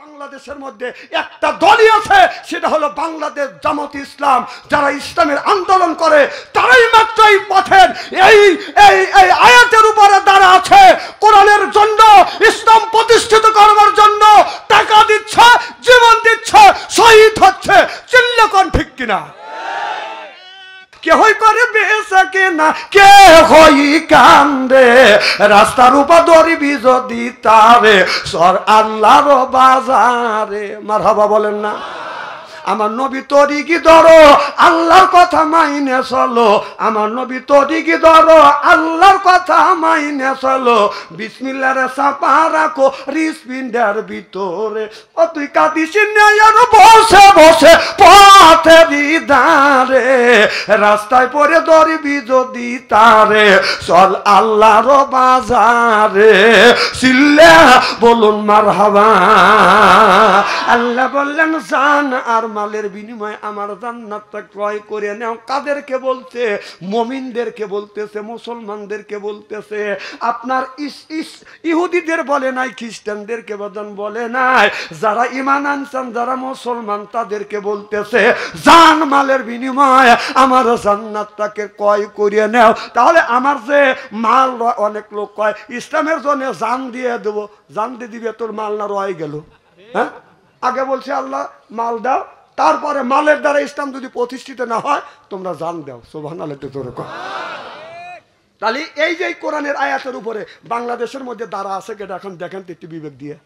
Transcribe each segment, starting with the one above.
বাংলাদেশের মধ্যে একটা দলই আছে, সেটা হলো বাংলাদেশ জামাত ইসলাম। যারা ইসলামের আন্দোলন করে তারাই মাত্র এই পথের এই আয়াতের উপরে দাঁড়া আছে। কোরআনের জন্য, ইসলাম প্রতিষ্ঠিত করবার জন্য টাকা দিচ্ছে, জীবন দিচ্ছে, শহীদ হচ্ছে। চিল্লা কোন ঠিক কিনা? কে হই করে বেসাকে না, কে হই কান্দে, রাস্তার উপর দরিবি যদি তারে সর আল্লাহর বাজারে। মারহাবা বলেন না? আমার নবী তরিকি ধরো, আল্লাহর কথা মাইনে চলো। আমার নবী তরিকি ধরো, আল্লাহর কথা মাইনে চলো। বিসমিল্লাহর চাপা রাখো হৃৎপিণ্ডের ভিতরে। ও তুই কাঁদিস আর বসে বসে পথেরই ধারে, রাস্তায় পড়ে ধরবি যদি তারে চল আল্লাহর বাজারে। চিল্লা বলুন মারহাবা। আল্লাহ বললেন জান আর মালের বিনিময়ে আমার জান্নাতটা ক্রয় করে নাও। কাদেরকে বলছে? মুমিনদেরকে বলতেছে, মুসলমানদেরকে বলতেছে। আপনার ইহুদিদের বলে নাই, খ্রিস্টানদেরকে বলে নাই। যারা ঈমান আনছেন, যারা মুসলমান, তাদেরকে বলতেছে জান মালের বিনিময়ে আমার জান্নাতটাকে ক্রয় করে নাও। তাহলে আমার যে মাল, অনেক লোক কয় ইসলামের জন্য জান দিয়ে দেবো। জান দিয়ে দিবে, তোর মাল না রয়ে গেল? হ্যাঁ, আগে বলছে আল্লাহ মাল দাও, তারপরে মালের দ্বারা ইসলাম যদি প্রতিষ্ঠিত না হয় তোমরা জান দাও। সুবহানাল্লাহ। তাহলে এই যে কোরআনের আয়াতের উপরে বাংলাদেশের মধ্যে দ্বারা আছে কেটা? এখন দেখেন তো একটু বিবেক দিয়ে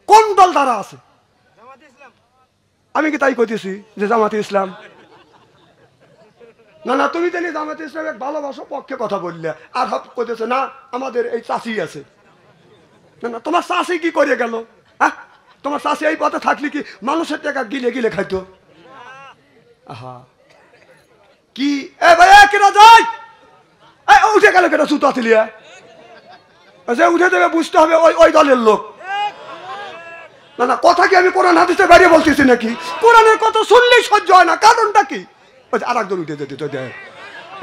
কোন দল দ্বারা আছে? আমি কি তাই কইতেছি যে জামাতে ইসলাম? না না, তুমি জানি জামাতে ইসলামের ভালোবাসো পক্ষে কথা বললে, আর কইতেছে না আমাদের এই চাষি আছে। না না, তোমার চাষি কি করে গেল? হ্যাঁ, তোমার চাষি এই পথে থাকলে কি মানুষের টাকা গিলে গিলে খাইতো? আহা কি এ ভাই কেনা যায় উঠে গেল কেটা সুতা তিলিয়া যে উঠে দেবে বুঝতে হবে ওই দলের লোক। না না, কথা কি আমি কোরআন হাদিসে বাইরে বলতেছি নাকি? কোরআনের কথা শুনলেই সহ্য হয় না। কারণটা কি? আর একজন উঠে যেতে তো দেয়,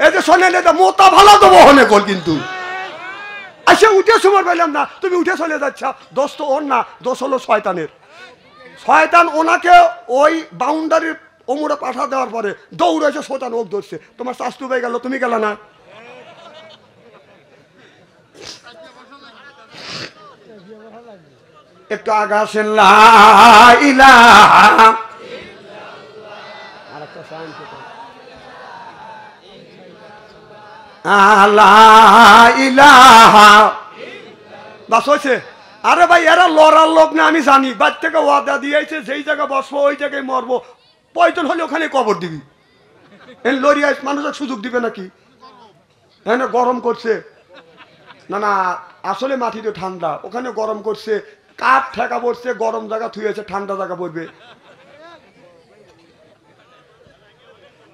এই যে শোনেন এটা মোতা ভালো দেবো হনে কল, কিন্তু আচ্ছা উঠে সময় পেলাম না, তুমি উঠে চলে যাচ্ছ। দোষ তো ওর না, দোষ হলো শয়তানের। শয়তান ওনাকে ওই বাউন্ডারির ওমরে পাঠা দেওয়ার পরে দৌড়েছে, শয়তান ওক ধরছে। তোমার শাস্তু হয়ে গেল, তুমি গেল না। একটু আগা আসেন লা ইলাহা বাস হয়েছে। আরে ভাই এরা লড়ার লোক না, আমি জানি। বাদ থেকে ওয়াদা দিয়েছে যেই জায়গায় বসবো ওই জায়গায় মরবো। প্রয়োজন হলে ওখানে কবর দিবি। লড়িয়ে মানুষের সুযোগ দিবে নাকি? হ্যাঁ না, গরম করছে। না না, আসলে মাটিতে ঠান্ডা, ওখানে গরম করছে। কাঠ ঠেকা পড়ছে, গরম জায়গা থুয়েছে, ঠান্ডা জায়গা পড়বে।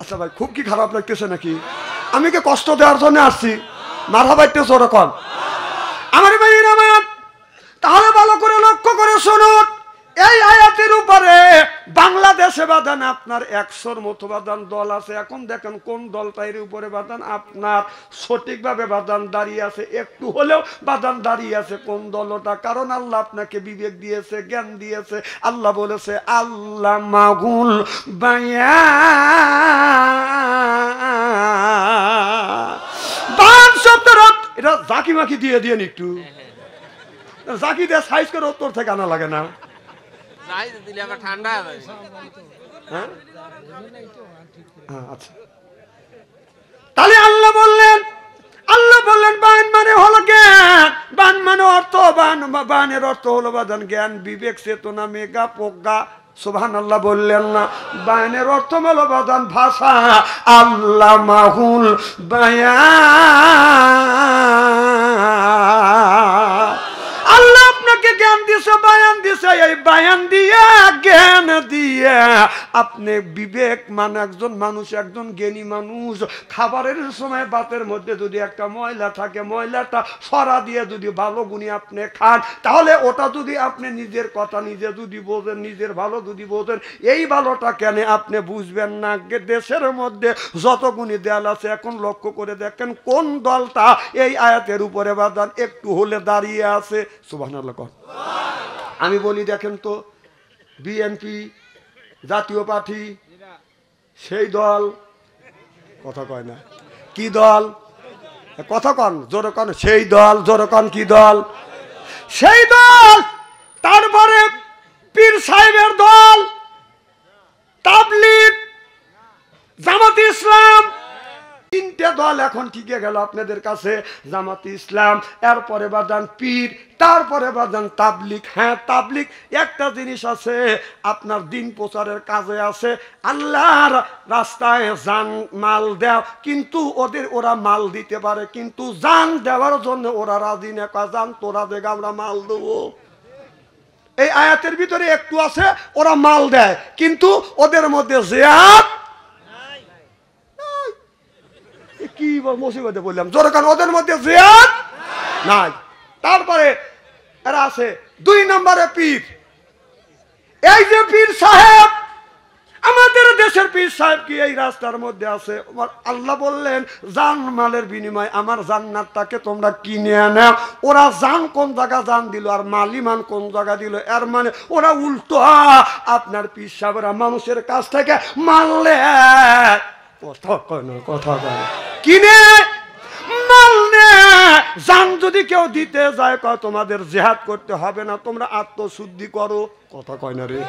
আচ্ছা ভাই, খুব কি খারাপ লাগতেছে নাকি? আমি কি কষ্ট দেওয়ার জন্য আসছি? মারহাবাইতেছ ওরকম আমার ভাই আমার। তাহলে ভালো করে লক্ষ্য করে শুনুন, এই আয়াতের উপরে বাংলাদেশে বাদান আপনার 100-র মতো বাদান দল আছে। এখন দেখেন কোন দলটা এর উপরে বাদান আপনার সঠিকভাবে বাদান দাঁড়িয়ে আছে, একটু হলেও বাদান দাঁড়িয়ে আছে কোন দলটা? কারণ আল্লাহ আপনাকে বিবেক দিয়েছে, জ্ঞান দিয়েছে। আল্লাহ বলেছে আল্লাহ মাগুল বায়ান শব্দের এটা জাকি মাকি দিয়ে দিয়ে একটু জাকি দিয়ে সাইজ করে উত্তর থেকে আনা লাগে না। আচ্ছা, তাহলে আল্লাহ বললেন বান মানে হলো জ্ঞান, বান মানে অর্থ, বানের অর্থ হলো বাদান জ্ঞান, বিবেক, চেতনা, মেঘা, প্রজ্ঞা। সুবহানাল্লাহ বললেন না? বায়ানের অর্থ হলো বাদান ভাষা। আল্লাহ মাহুল বায়ান, আল্লাহ আপনাকে জ্ঞান দিছে, বায়ান দিছে। এই বায়ান দিয়ে, জ্ঞান দিয়ে আপনি বিবেক মানে একজন মানুষ, একজন জ্ঞানী মানুষ খাবারের সময় ভাতের মধ্যে যদি একটা ময়লা থাকে, ময়লাটা সরা দিয়ে যদি ভালো গুণী আপনি খান, তাহলে ওটা যদি আপনি নিজের কথা নিজে যদি বোঝেন, নিজের ভালো যদি বোঝেন, এই ভালোটা কেন আপনি বুঝবেন না? দেশের মধ্যে যত গুণী দেয়াল আছে, এখন লক্ষ্য করে দেখেন কোন দলটা এই আয়াতের উপরে বাদান একটু হলে দাঁড়িয়ে আছে। সুবহানাল্লাহ। আমি বলি দেখেন তো, বিএনপি জাতীয় পার্টি সেই দল, কথা কয় না, কি দল, কথা কন জোরে কন, সেই দল, জোরে কন কি দল, সেই দল। তারপরে পীর সাহেবের দল, তাবলীগ, জামাতে ইসলাম, তিনটে দল এখন টিকে গেল আপনাদের কাছে। জামাতে ইসলাম, এরপরে বাজান পীর, তারপরে বাজান তাবলীগ। হ্যাঁ, তাবলীগ একটা জিনিস আছে, আপনার দিন প্রচারের কাজে আছে, আল্লাহর রাস্তায় জান মাল দেও, কিন্তু ওরা মাল দিতে পারে, কিন্তু জান দেওয়ার জন্য ওরা রাজি না, জান তোরা দেখ আমরা মাল দেবো। এই আয়াতের ভিতরে একটু আছে, ওরা মাল দেয় কিন্তু ওদের মধ্যে জিহাদ কি মুসিবতে বললাম, জোরকান ওদের মধ্যে জিহাদ নাই। তারপরে এরা আছে 2 নম্বরে পীর। এই যে পীর সাহেব, আমাদের দেশের পীর সাহেব কি এই রাস্তার মধ্যে আছে? আল্লাহ বললেন জান মালের বিনিময় আমার জান্নাতটাকে তোমরা কিনে নাও। ওরা জান কোন জায়গা জান দিল আর মালিমান কোন জায়গা দিল, এর মানে ওরা উল্টো। আপনার পীর সাহেবরা মানুষের কাছ থেকে মারলে কথা কয় না, কথা কয় কিনে মাল নে। জান যদি কেউ দিতে যায়, কয় তোমাদের জিহাদ করতে হবে না, তোমরা আত্মশুদ্ধি করো, কথা কয় না রে।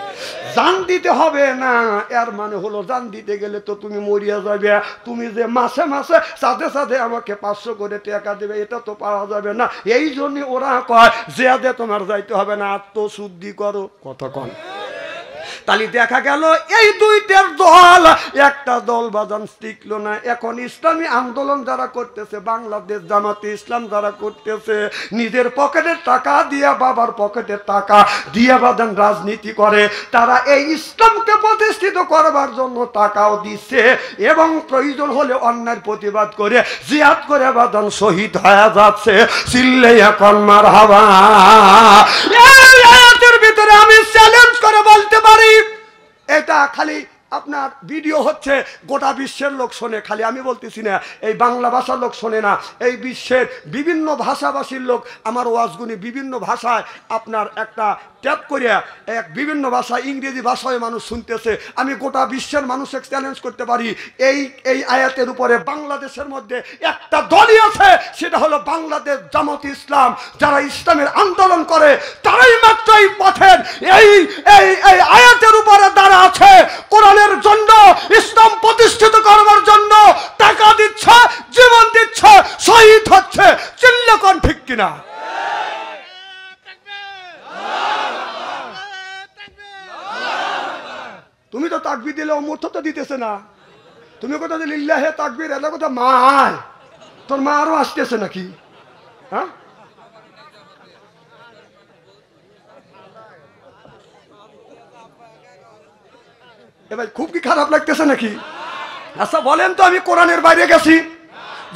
জান দিতে হবে না, এর মানে হলো জান দিতে গেলে তো তুমি মরিয়া যাবে। তুমি যে মাসে মাসে সাথে সাথে আমাকে 500 করে টাকা দেবে, এটা তো পাওয়া যাবে না। এই জন্য ওরা কয় জিহাদে তোমার যাইতে হবে না, আত্মশুদ্ধি করো, কথা কয়। তাহলে দেখা গেল এই দুইটার দল, একটা দল বাজান টিকলো না। এখন ইসলামী আন্দোলন যারা করতেছে, বাংলাদেশ জামাতে ইসলাম যারা করতেছে, নিজের পকেটের টাকা দিয়ে, বাবার পকেটের টাকা দিয়ে বাজান রাজনীতি করে। তারা এই ইসলামকে প্রতিষ্ঠিত করবার জন্য টাকাও দিচ্ছে এবং প্রয়োজন হলে অন্যায়ের প্রতিবাদ করে জিহাদ করে বাজান শহীদ হয়ে যাচ্ছে। চিল্লে এখন মারহাবা। এর ভিতরে আমি চ্যালেঞ্জ করে বলতে পারি, এটা খালি আপনার ভিডিও হচ্ছে, গোটা বিশ্বের লোক শোনে, খালি আমি বলতেছি না, এই বাংলা ভাষার লোক শোনে না, এই বিশ্বের বিভিন্ন ভাষাভাষীর লোক আমার ওয়াজগুনি বিভিন্ন ভাষায় আপনার একটা ট্যাপ করিয়া বিভিন্ন ভাষায়, ইংরেজি ভাষায় মানুষ শুনতেছে। আমি গোটা বিশ্বের মানুষকে চ্যালেঞ্জ করতে পারি, এই আয়াতের উপরে বাংলাদেশের মধ্যে একটা দলই আছে, সেটা হলো বাংলাদেশ জামাতে ইসলাম। যারা ইসলামের আন্দোলন করে তারাই মাত্র এই পথের এই আয়াতের উপরে দাঁড়া আছে, কোরআনের জন্য, ইসলাম প্রতিষ্ঠিত করবার জন্য টাকা দিচ্ছে, জীবন দিচ্ছে, শহীদ হচ্ছে। চিল্লা কোন ঠিক কিনা? তুমি তো তাকবীর দিলে অমর্থ তো দিতেছে না, তুমি কথা দিলে লিল্লাহে তাকবীর, এটা কথা মা, তোর মা আরো আসতেছে নাকি? হ্যাঁ, এবার খুব কি খারাপ লাগতেছে নাকি? আচ্ছা বলেন তো, আমি কোরআনের বাইরে গেছি,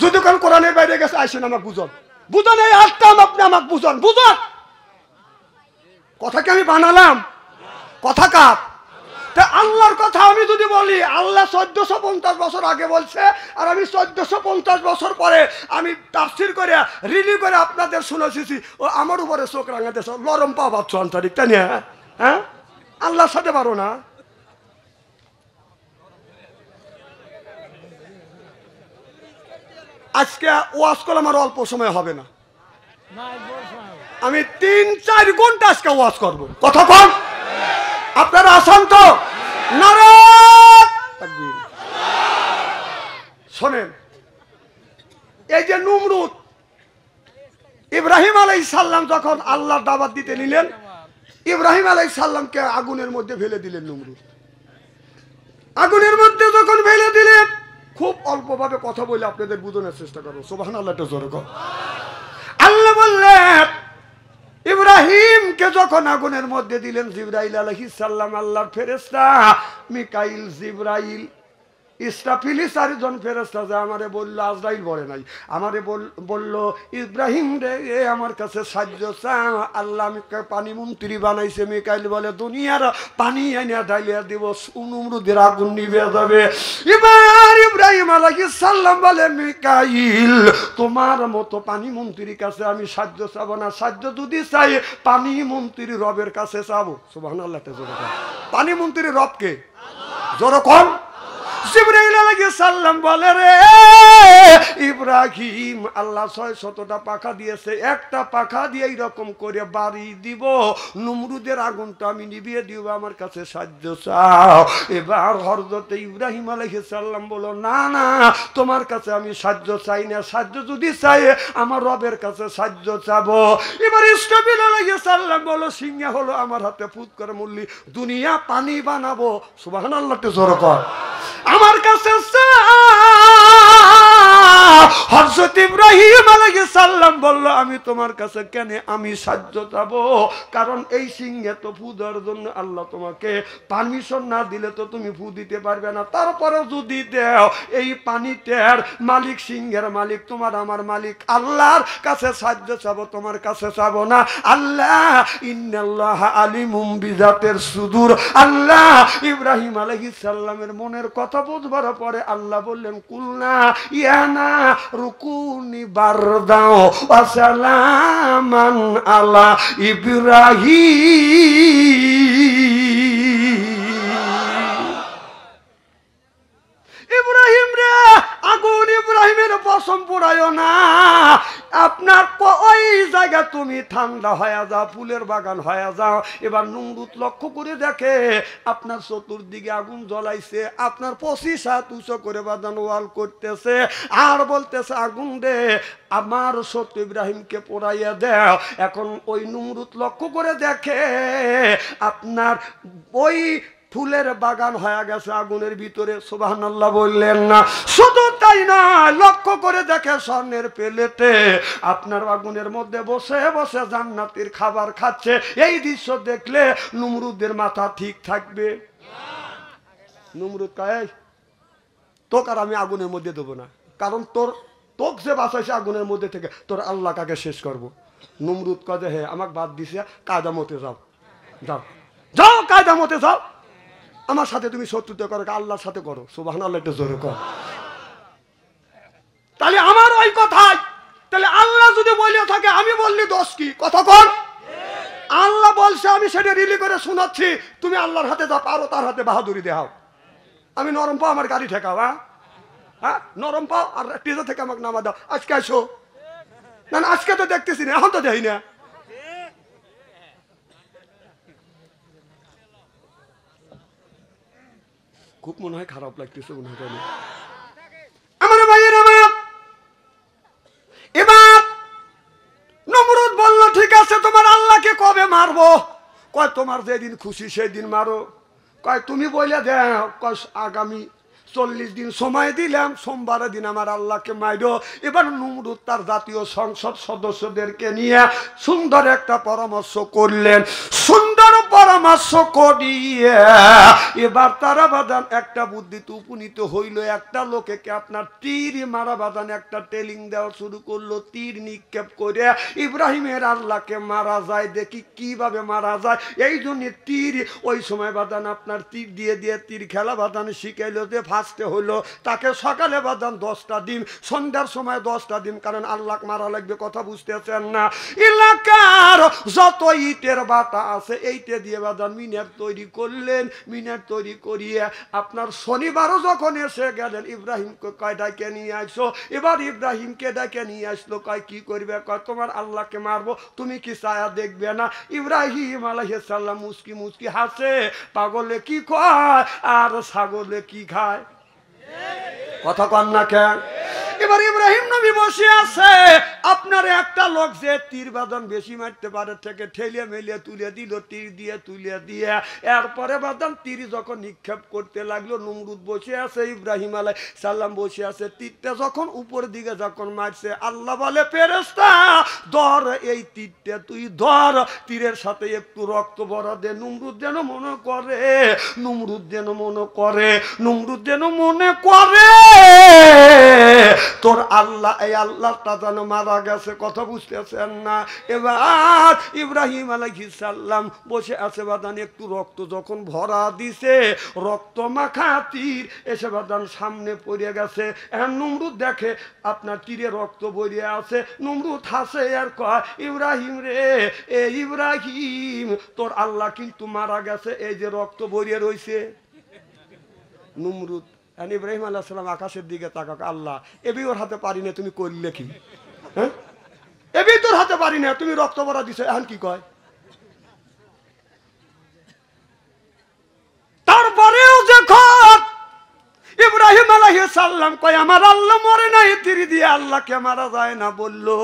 যদি কোন কোরআনের বাইরে গেছে আসেন আমাকে বুঝন, বুঝন এই আসতাম, আপনি আমাকে বুঝন, বুঝন কথা কি আমি বানালাম? কথা কাপ আল্লাহর কথা আমি যদি বলি, আল্লাহ 1450 বছর আগে বলছে, আর আমি 1450 বছর পরে আমি তাফসীর করে রিলি করে আপনাদের শুনেছি, ও আমার উপরে চোখ রাঙাতেছ, লরম পা পাচ্ছ আন্তরিক, তাই না? হ্যাঁ, আল্লাহর সাথে পারো না। আজকে ওয়াজ করলে আমার অল্প সময় হবে না, আমি 3-4 ঘন্টা আজকে ওয়াজ করব, কথা কম। আপনারা আসান তো? শোনেন, এই যে নমরুদ, ইব্রাহিম আলাইহিস সালাম যখন আল্লাহর দাওয়াত দিতে নিলেন, ইব্রাহিম আলাইহিস সালামকে আগুনের মধ্যে ফেলে দিলেন। নমরুদ আগুনের মধ্যে যখন ফেলে দিলেন, খুব অল্পভাবে কথা বলে আপনাদের বোঝানোর চেষ্টা করো, সুবহানাল্লাহ। আল্লাহ বললেন ইব্রাহিমকে যখন আগুনের মধ্যে দিলেন, জিবরাইল আলাইহিস সালাম আল্লাহর ফেরেশতা, মিকাইল জিবরাইল ইসরাফিলি 4 জন ফেরেশতা যে আমারে বলল, আজরাইল বলে নাই, আমারে বলল ইব্রাহিম রে আমার কাছে সাহায্য চা, আল্লাহ আমি পানি মন্ত্রী বানাইছে। মিকাইল বলে দুনিয়ার পানি এনে ঢালিয়া দিব, নমরুদের আগুন নিভে যাবে। এবার ইব্রাহিম আলাইহিস সালাম বলে মিকাইল তোমার মতো পানি মন্ত্রীর কাছে আমি সাহায্য চাবো না, সাহায্য যদি চাই পানি মন্ত্রী রবের কাছে চাবো। সুবহানাল্লাহ। পানি মন্ত্রী রবকে জোরে কোন? জিবরাইল আলাইহিস সালাম বলে রে ইব্রাহিম আল্লাহ 600টা পাখা দিয়েছে, একটা পাখা দিয়ে এইরকম করে বাড়ি দিব, নমরুদের আগুনটা আমি নিভিয়ে দিব, আমার কাছে সাহায্য চাও। এবার হযরত ইব্রাহিম আলাইহিস সালাম বলল না না তোমার কাছে আমি সাহায্য চাই না, সাহায্য যদি চাই আমার রবের কাছে সাহায্য চাবো। এবার ইসরাফিল আলাইহিস সালাম বলল সিংহা হলো আমার হাতে ফুৎ করে মুল্লি দুনিয়া পানি বানাবো। সুবহানাল্লাহ তে জোরে কর। আমার কাছে হযরত ইব্রাহিম আলাইহিস সালাম বলল আমি তোমার কাছে কেন আমি সাহায্য চাবো, কারণ এই সিংহে তো ফু দেওয়ার জন্য আল্লাহ তোমাকে পারমিশন না দিলে তো তুমি ফু দিতে পারবে না, তারপরে যদি দেও এই পানিটার মালিক সিংহের মালিক তোমার আমার মালিক আল্লাহর কাছে সাহায্য চাবো, তোমার কাছে চাবো না। আল্লাহ ইন্নাল্লাহা আলিমুম বিযাতির সুদূর। আল্লাহ ইব্রাহিম আলাইহিস সালামের মনের কথা বুঝবার পরে আল্লাহ বললেন কুলনা ইয়ানা রুকুনি বারদাও ওয়া সালামান আলা ইব্রাহিম রে আগুন ইব্রাহিমের পশম পুরায়ও না, আপনার ওই জায়গা তুমি ঠান্ডা হয়ে যাও, ফুলের বাগান হয়ে যাও। এবার নমরুদ লক্ষ্য করে দেখে আপনার চতুর্দিকে আগুন জ্বলাইছে, আপনার 25 হাত উঁচু করে বাঁধানো ওয়াল করতেছে আর বলতেছে আগুন রে আমার শত্রু ইব্রাহিমকে পোড়াইয়া দাও। এখন ওই নমরুদ লক্ষ্য করে দেখে আপনার ওই ফুলের বাগান হয়ে গেছে আগুনের ভিতরে। সুবহানাল্লাহ বললেন না? শুধু তাই না, লক্ষ্য করে দেখে স্বর্ণের প্লেটে আপনার আগুনের মধ্যে বসে বসে জান্নাতের খাবার খাচ্ছে। এই দৃশ্য দেখলে নমরুদের মাথা ঠিক থাকবে? নমরুদ কয় তোকে আর আমি আগুনের মধ্যে দেবো না, কারণ তোকে যে বাঁচাইছে আগুনের মধ্যে থেকে তোর আল্লাহ কাকে শেষ করবো। নমরুদ কয় হে আমাকে বাদ দিছে, কায়দা মতে যাও, যাও যাও কায়দা মতে যাও, আমার সাথে তুমি শত্রুতা করো, আল্লাহর সাথে করো। সুবহানাল্লাহ একটু জোরে কর। তাহলে আমার ওই কথাই, তাহলে আল্লাহ যদি বলে থাকে আমি বললি দোষ কি? কথা কর। আল্লাহ বলছে আমি সেটা রিলি করে শোনাচ্ছি, তুমি আল্লাহর হাতে যা পারো তার হাতে বাহাদুরি দেখাও। আমি নরম পাও আমার গাড়ি ঠেকাও, হ্যাঁ নরম পাও আর টিজা থেকে আমাকে নামা দাও। আজকে আসো না, আজকে তো দেখতেছি না, এখন তো দেখি না। খুব মনে হয় খারাপ লাগতেছে মনে হয় আমার ভাইয়ের আমার। এবার নমরুদ বলল ঠিক আছে তোমার আল্লাহকে কবে মারবো? কয় তোমার যেদিন খুশি সেই দিন মারো। কয় তুমি বলে দাও, কয় আগামী 40 দিন সময় দিলাম, সোমবারের দিন আমার আল্লাহকে মাইরো। এবার নমরুদ তার জাতীয় সংসদ সদস্যদেরকে নিয়ে সুন্দর একটা পরামর্শ করলেন। সুন্দর পরামর্শ করিয়ে এবার তারা বাদান একটা বুদ্ধিতে উপনীত হইল। একটা লোকেকে আপনার তীর মারা বাদান একটা টেলিং দেওয়া শুরু করলো, তীর নিক্ষেপ করে ইব্রাহিমের আল্লাহকে মারা যায়। দেখি কিভাবে মারা যায়। এই জন্য তীর ওই সময় বাদান আপনার তীর দিয়ে দিয়ে তীর খেলা বাদান শিখাইলো। যে ফার্স্টে হইলো তাকে সকালে বাদান 10টা ডিম, সন্ধ্যার সময় 10টা ডিম, কারণ আল্লাহ মারা লাগবে। কথা বুঝতেছেন না? এলাকার যত ইটের বাটা আছে এইটা দিয়ে বাদান মিনার তৈরি করলেন। মিনার তৈরি করিয়ে আপনার শনিবারও যখন এসে গেলেন ইব্রাহিমকে কয় ডাকে নিয়ে আসো। এবার ইব্রাহিমকে ডাকে নিয়ে আসলো। কয় কি করবে? কয় তোমার আল্লাহকে মারবো, তুমি কি ছায়া দেখবে না? ইব্রাহিম আলাইহিস সালাম মুস্কি মুস্কি হাসে। পাগলে কি খায় আর ছাগলে কি খায়? কথা কন না কেন? এবার ইব্রাহিম নবী বসে আছে, আপনার একটা লোক যে তীর বাদন বেশি মারতে পারে থেকে ঠেলে মেলে তুলে দিল, তীর দিয়ে তুলে দিয়ে এরপরে বাদন তীর যখন নিক্ষেপ করতে লাগলো, নমরুদ বসে আছে, ইব্রাহিম আলাইহিস সালাম বসে আছে, তীরটা যখন উপরের দিকে যখন মারছে, আল্লাহ বলে ফেরেশতা ধর এই তীরটা, তুই ধর, তীরের সাথে একটু রক্ত ভরা দে। নমরুদ যেন মনে করে, নমরুদ যেন মনে করে, নমরুদ যেন মনে করে তোর আল্লাহ, এই আল্লাহটা যেন মারা গেছে। কথা বুঝতেছেন না? এবার ইব্রাহিম আলাইহিস সালাম বসে আছে, বাদান একটু রক্ত যখন ভরা দিছে, রক্ত মাখা তীর এসে বাদান সামনে পড়ে গেছে। এখন নমরুদ দেখে আপনার তীরে রক্ত বইয়ে আছে, নমরুদ হাসে আর কয়, ইব্রাহিম রে, এ ইব্রাহিম তোর আল্লাহ কিন্তু মারা গেছে, এই যে রক্ত বইয়ে রইছে। নমরুদ ইব্রাহিম আলাইহিস সালাম আকাশের দিকে তাকাক, আল্লাহ এবি ওর হাতে পারি না, তুমি করলে কি? হ্যাঁ, এবি তোর হাতে পারি না, তুমি রক্ত ভরা দিছো, এখন কি কয়? তারপরেও যখন ইব্রাহিম আলাইহিস সালাম কয় আমার আল্লাহ মরে নাই, তীর দিয়ে আল্লাহকে মারা যায় না, বললো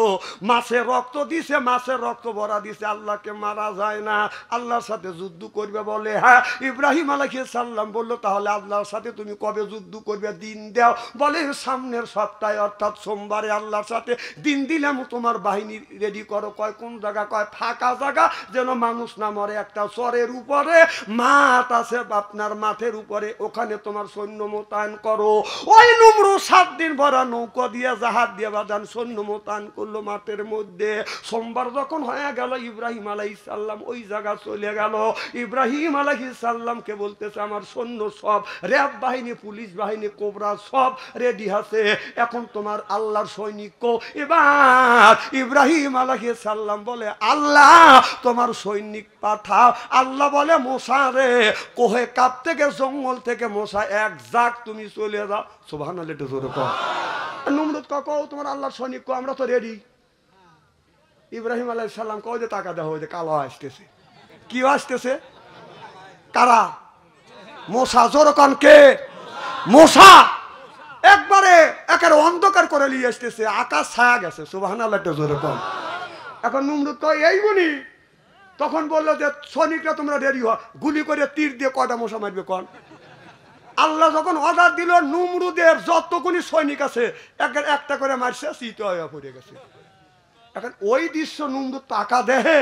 মাছে রক্ত দিছে, মাছের রক্ত ভরা দিছে, আল্লাহকে মারা যায় না, আল্লাহর সাথে যুদ্ধ করবে বলে। হ্যাঁ, ইব্রাহিম আলাইহিস সালাম বললো তাহলে আল্লাহর সাথে তুমি কবে যুদ্ধ করবে, দিন দাও। বলে সামনের সপ্তাহে অর্থাৎ সোমবারে আল্লাহর সাথে দিন দিলাম, তোমার বাহিনী রেডি করো। কয় কোন জায়গা? কয় ফাঁকা জায়গা, যেন মানুষ না মরে, একটা চরের উপরে মাঠ আছে, আপনার মাঠের উপরে, ওখানে তোমার সৈন্য মোতায়েন করো। ওই নমরুদ 7 দিন ভরা নৌকা দিয়ে জাহাজ দিয়ে বাদান সৈন্য মোতায়েন করলো মাঠের মধ্যে। সোমবার যখন হয়ে গেল, ইব্রাহিম আলাইহিস সালাম ওই জায়গা চলে গেল। ইব্রাহিম আলাইহিস সালামকে বলতেছে আমার সৈন্য সব, র্যাব বাহিনী, পুলিশ বাহিনী, কোবরা সব রেডি আছে, এখন তোমার আল্লাহর সৈনিক। এবার ইব্রাহিম আলাইহিস সালাম বলে আল্লাহ তোমার সৈনিক পাঠাও। আল্লাহ বলে মোসা রে, কোহে কাপ থেকে, জঙ্গল থেকে মোসা এক যাক, তুমি চলে যাও। সুবহানাল্লাহ, একটু জোরে কও। নমরুদ কও তোমার আল্লাহর সৈনিক, আমরা তো রেডি। ইব্রাহিম আলাইহিস সালাম কও যে টাকা দেওয়া, যে কালো আসতেছে। কি আসতেছে? কারা? মোসা। জোরে কন, কে? মোসা। একবারে একের অন্ধকার করে নিয়ে আসতেছে, আকাশ ছায়া গেছে। সুবহানাল্লাহ, একটু জোরে কন। এখন নমরুদ কয় এই গুলি, তখন বললো যে সৈনিকরা তোমরা রেডি হও, গুলি করে তীর দিয়ে কয়টা মশা মারবে কন। আল্লাহ যখন অর্ডার দিল, নমরুদের যতগুলি সৈনিক আছে একটা করে মারছে, চিত হয়ে পড়ে গেছে। এখন ওই দৃশ্য নমরুদ টাকা দেহে,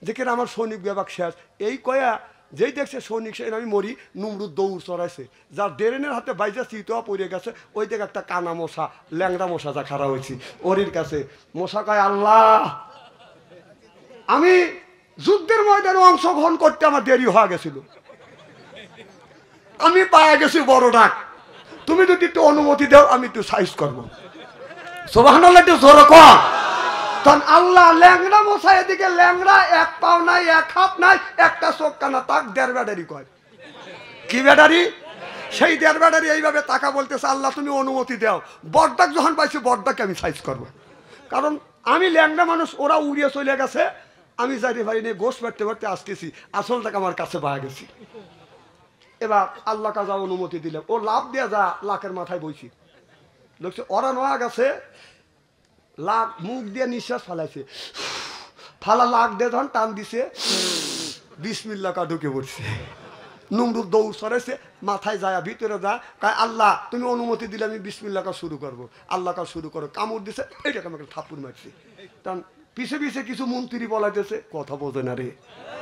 দেখে আমার সৈনিক বিভাগ শেষ, এই কয়া যেই দেখছে সৈনিক সে আমি মরি, নমরুদ দৌড় চড়াইছে, যার ডেরেনের হাতে বাইজা চিত পড়ে গেছে। ওই দিকে একটা কানা মশা, ল্যাংড়া মশা যা খাড়া হয়েছি ওরির কাছে। মশা কয় আল্লাহ, আমি যুদ্ধের ময়দানে অংশগ্রহণ করতে আমার দেরি হয়ে গেছিল, আমি পায়ে গেছি বড় ডাক, তুমি যদি একটু অনুমতি দাও আমি একটু সাইজ করবো। সুবহানাল্লাহ, একটু জোরে কর। তখন আল্লাহ ল্যাংড়া মশা, এদিকে ল্যাংড়া, এক পাও নাই, এক হাত নাই, একটা চোখ কানা, তাক 1.5 ব্যাটারি কয়। কি ব্যাটারি? সেই 1.5 ব্যাটারি এইভাবে তাকা বলতেছে আল্লাহ তুমি অনুমতি দাও। বড়ডাক যখন পাইছি, বড়ডাকে আমি সাইজ করবো, কারণ আমি ল্যাংড়া মানুষ, ওরা উড়িয়ে চলে গেছে, আমি যাইতে পারি নিয়ে গোশ মারতে মারতে আসতেছি, আসলটাকে আমার কাছে পাওয়া গেছি। এবার আল্লাহ কাজা অনুমতি দিলে, ও লাভ দিয়ে যা লাখের মাথায় বইছি, দেখছি ওরা নোয়া গেছে, লাখ মুখ দিয়ে নিঃশ্বাস ফালাইছে, ফালা লাখ দিয়ে যখন টান দিছে, বিসমিল্লাহ কা ঢুকে পড়ছে। নমরুদ দৌড় সরাইছে, মাথায় যায়, ভিতরে যা, কয় আল্লাহ তুমি অনুমতি দিলে আমি বিসমিল্লাহ কা শুরু করবো। আল্লাহ কা শুরু করো, কামড় দিছে, এইটাকে আমাকে থাপ্পড় মারছে। কারণ পিছে পিছে কিছু মন্ত্রী বলাইতেছে, কথা বোঝে না রে,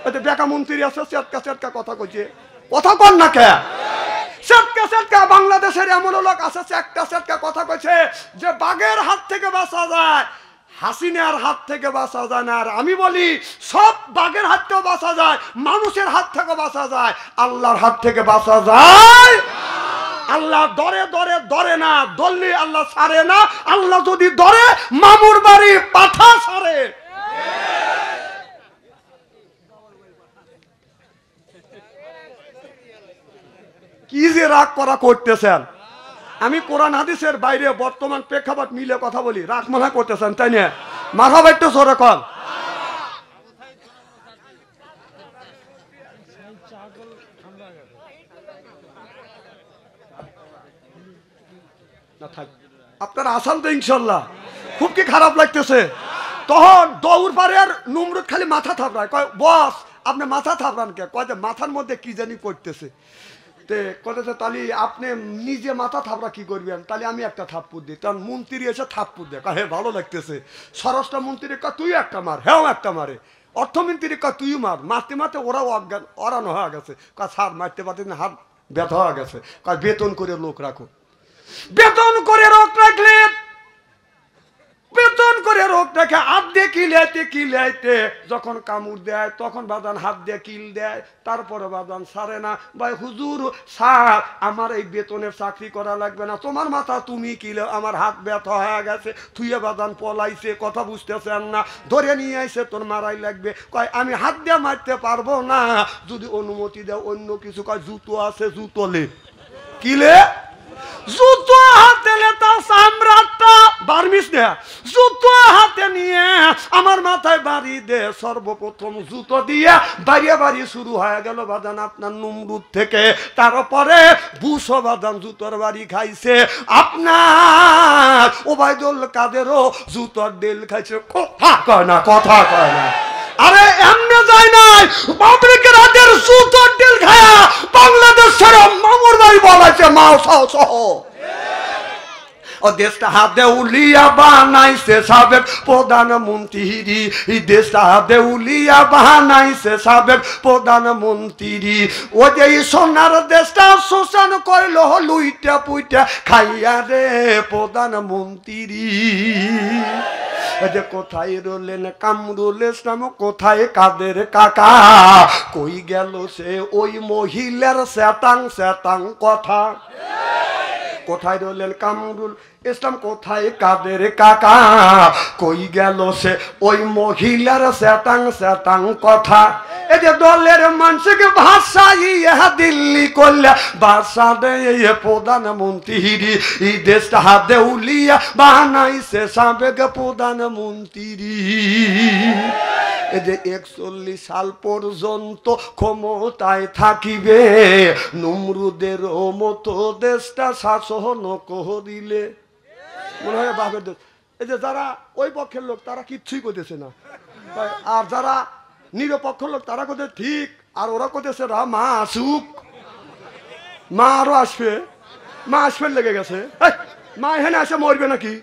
ওই বেকা মন্ত্রী আছে, চেটকা চেটকা কথা কইছে, কথা কন না কে? চেটকা চেটকা বাংলাদেশের এমন লোক আছে, চেটকা চেটকা কথা কইছে যে বাঘের হাত থেকে বাঁচা যায়, হাসিনার হাত থেকে বাঁচা যায় না। আর আমি বলি সব বাঘের হাত থেকেও বাঁচা যায়, মানুষের হাত থেকে বাঁচা যায়, আল্লাহর হাত থেকে বাঁচা যায়। আল্লাহ ধরে ধরে ধরে না, ধরলে আল্লাহ ছাড়ে না। আল্লাহ যদি ধরে, মামুর বাড়ি পাঠা ছাড়ে। কি যে রাগ করা করতেছেন, আমি কোরআন হাদিসের বাইরে বর্তমান প্রেক্ষাপট মিলে কথা বলি, রাগ মনে করতেছেন তাই না? মারহাবা, একটু জোরে কর। না থাক, আপনারা আসান তো ইনশাল্লাহ? খুব কি খারাপ লাগতেছে? তখন দৌড় পাড়ের নমরুদ খালি মাথা থাপড়ায়, কয় বস আপনি মাথা থাপড়ান কে? কয় যে মাথার মধ্যে কি জানি করতেছে। তে কতেছে তাহলে আপনি নিজে মাথা থাপড়া কি করবেন? তাহলে আমি একটা থাপ্পুর দিই। তখন মন্ত্রী এসে থাপ্পুর দেয়, কয় হে ভালো লাগতেছে। স্বরাষ্ট্র মন্ত্রী কয় তুই একটা মার, হ্যাঁ একটা মারে। অর্থমন্ত্রী কয় তুই মার। মারতে মারতে ওরাও অজ্ঞান অরানো হয়ে গেছে। কয় স্যার মারতে পারতে না, হাত ব্যথা হয়ে গেছে। কয় বেতন করে লোক রাখো। বেতন করে লোক রাখলে, বেতন করে রোগ দেখে হাত দিয়ে কিলাইতে কিলাইতে যখন কামড় দেয় তখন বাদান হাত দিয়ে কিল দেয়, তারপরে বাদান সারে না। ভাই হুজুর স্যার আমার এই বেতনের চাকরি করা লাগবে না, তোমার মাথা তুমি কিলে, আমার হাত ব্যথা হয়ে গেছে। থুয়ে বাদান পলাইছে, কথা বুঝতেছেন না, ধরে নিয়ে আইসে তোর মারাই লাগবে। কয় আমি হাত দিয়ে মারতে পারবো না, যদি অনুমতি দেয় অন্য কিছু। কয় জুতো আছে, জুতোলে কিলে জুতো হাতে তাও সাম্রাটটা বার্মিস দেয়া জুতো হাতে নিয়ে আমার মাথায় বাড়ি দে। সর্বপ্রথম জুতো দিয়ে বাড়িয়ে বাড়ি শুরু হয়ে গেল বাদান আপনার নমরুদ থেকে। তারপরে বুসো বাদান জুতোর বাড়ি খাইছে। আপনার ওবায়দুল কাদেরও জুতোর ডেল খাইছে। কথা কয় না, কথা কয় না। আরে এমনি যায় নাই, পাবলিকের হাতের জুতোর ডেল খায়া বাংলাদেশের মামুর বাড়ি বলাইছে মাও সহ সহ। ও দেশটা হাতে উলিয়া বানাইছে সাবেক প্রধানমন্ত্রী, এই দেশটা হাতে উলিয়া বানাইছে সাবেক প্রধানমন্ত্রী। ও যে সোনার দেশটা শোষণ করলো লুইটা পুইটা খাইয়া রে প্রধানমন্ত্রী। যে কোথায় রলেন কামরুল ইসলাম, কোথায় কাদের কাকা, কই গেল সে ওই মহিলার শ্যাতাং শ্যাতাং কথা। কোথায় রলেন কামরুল ইসলাম, কোথায় কাদের কাকা, কই গেল সে ওই মহিলার শ্যাতাং শ্যাতাং কথা। এই যে দলের মানুষকে ভাষা ইহা দিল্লি করলে ভাষা দেয় প্রধানমন্ত্রী, এই দেশটা হাতে উলিয়া বানাইছে সাবেক প্রধানমন্ত্রী। এই যে 41 সাল পর্যন্ত ক্ষমতায় থাকিবে নমরুদের মতো দেশটা শাসন করিলে। মনে হয় বাপের দেশ। এই যে যারা ওই পক্ষের লোক তারা কিচ্ছুই করতেছে না, আর যারা নিরপেক্ষ লোক তারা কোথায় ঠিক, আর ওরা কোথাছে মা আসুক, মা আরো আসবে, মা আসবে লেগে গেছে। মা এখানে আসে মরবে নাকি?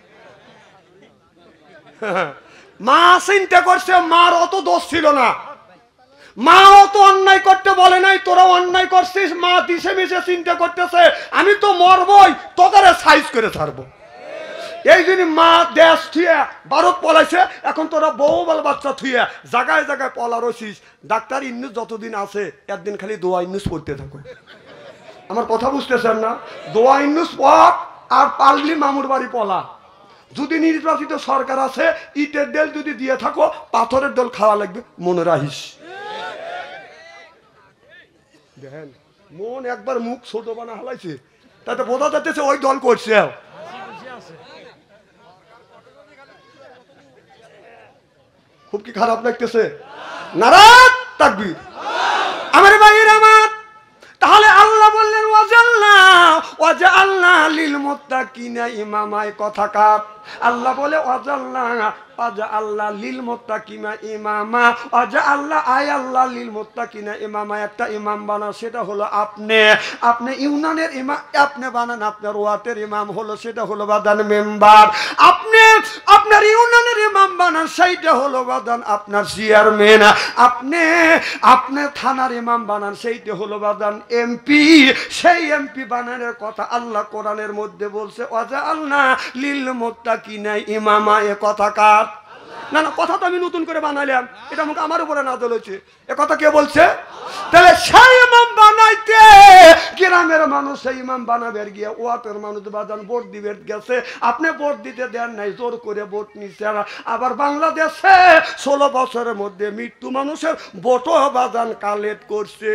মা চিন্তা করছে মার অত দোষ ছিল না, মা অত অন্যায় করতে বলে নাই, তোরা অন্যায় করছিস। মা দিশে মিশে চিন্তা করতেছে আমি তো মরবই, তোদের সাইজ করে ছাড়বো। এই জন্য মা দেশ থুয়ে ভারত পলাইছে। এখন তোরা বউ বল বাচ্চা থুয়ে জায়গায় জায়গায় পলা রয়েছিস। ডাক্তার ইন্নুস যতদিন আছে একদিন খালি দোয়া ইন্নুস পড়তে থাকো। আমার কথা বুঝতেছেন না? দোয়া ইন্নুস পড়, আর পারলি মামুর বাড়ি পলা। যদি নির্বাচিত সরকার আছে ইটের ডেল যদি দিয়ে থাকো, পাথরের ডেল খাওয়া লাগবে, মনে রাখিস। দেখেন মন একবার মুখ ছোট বানা হালাইছে, তাতে বোঝা যাচ্ছে ওই দল করছে। খুব কি খারাপ লাগতেছে? নারাজ তাকবীর। আমার ভাইয়ের আমার, তাহলে আল্লাহ বললেন ওয়াজআলনা লিল মুত্তাকিনা ইমামা। কথা কার? আল্লাহ বলে ওয়াজআলনা লিল মুত্তাকিনা ইমামা। ওয়াজআলনা আল্লাহ লিল মুত্তাকিনা ইমামা, একটা ইমাম বানান, সেটা হলো আপনি। আপনি ইউনানের ইমাম আপনি বানান, আপনার ওয়াতের ইমাম হলো সেটা হলো বাদান মেম্বার। আপনি আপনার ইউনানের ইমাম বানান, সেইটা হলো বাদান আপনার চেয়ারম্যান। আপনি থানার ইমাম বানান, সেইটা হলো বাদান এমপি। সেই এমপি বানানোর কথা আল্লাহ কোরআনের মধ্যে বলছে ওয়াজআলনা লিল মুত্তাকিনা ইমামা। এ কথা কার? না না, কথা তো আমি নতুন করে বানাইলাম, এটা আমাকে আমার উপরে নাযিল হয়েছে। এ কথা কে বলছে? তাহলে সেই ইমাম বানাইতে গ্রামের মানুষ সেই ইমাম বানাবে গিয়ে ওয়াতের মানুষ বাজান ভোট দিবে গেছে। আপনি ভোট দিতে দেন নাই, জোর করে ভোট নিচ্ছে। আবার বাংলাদেশে 16 বছরের মধ্যে মৃত্যু মানুষের ভোটও বাজান কালেক্ট করছে।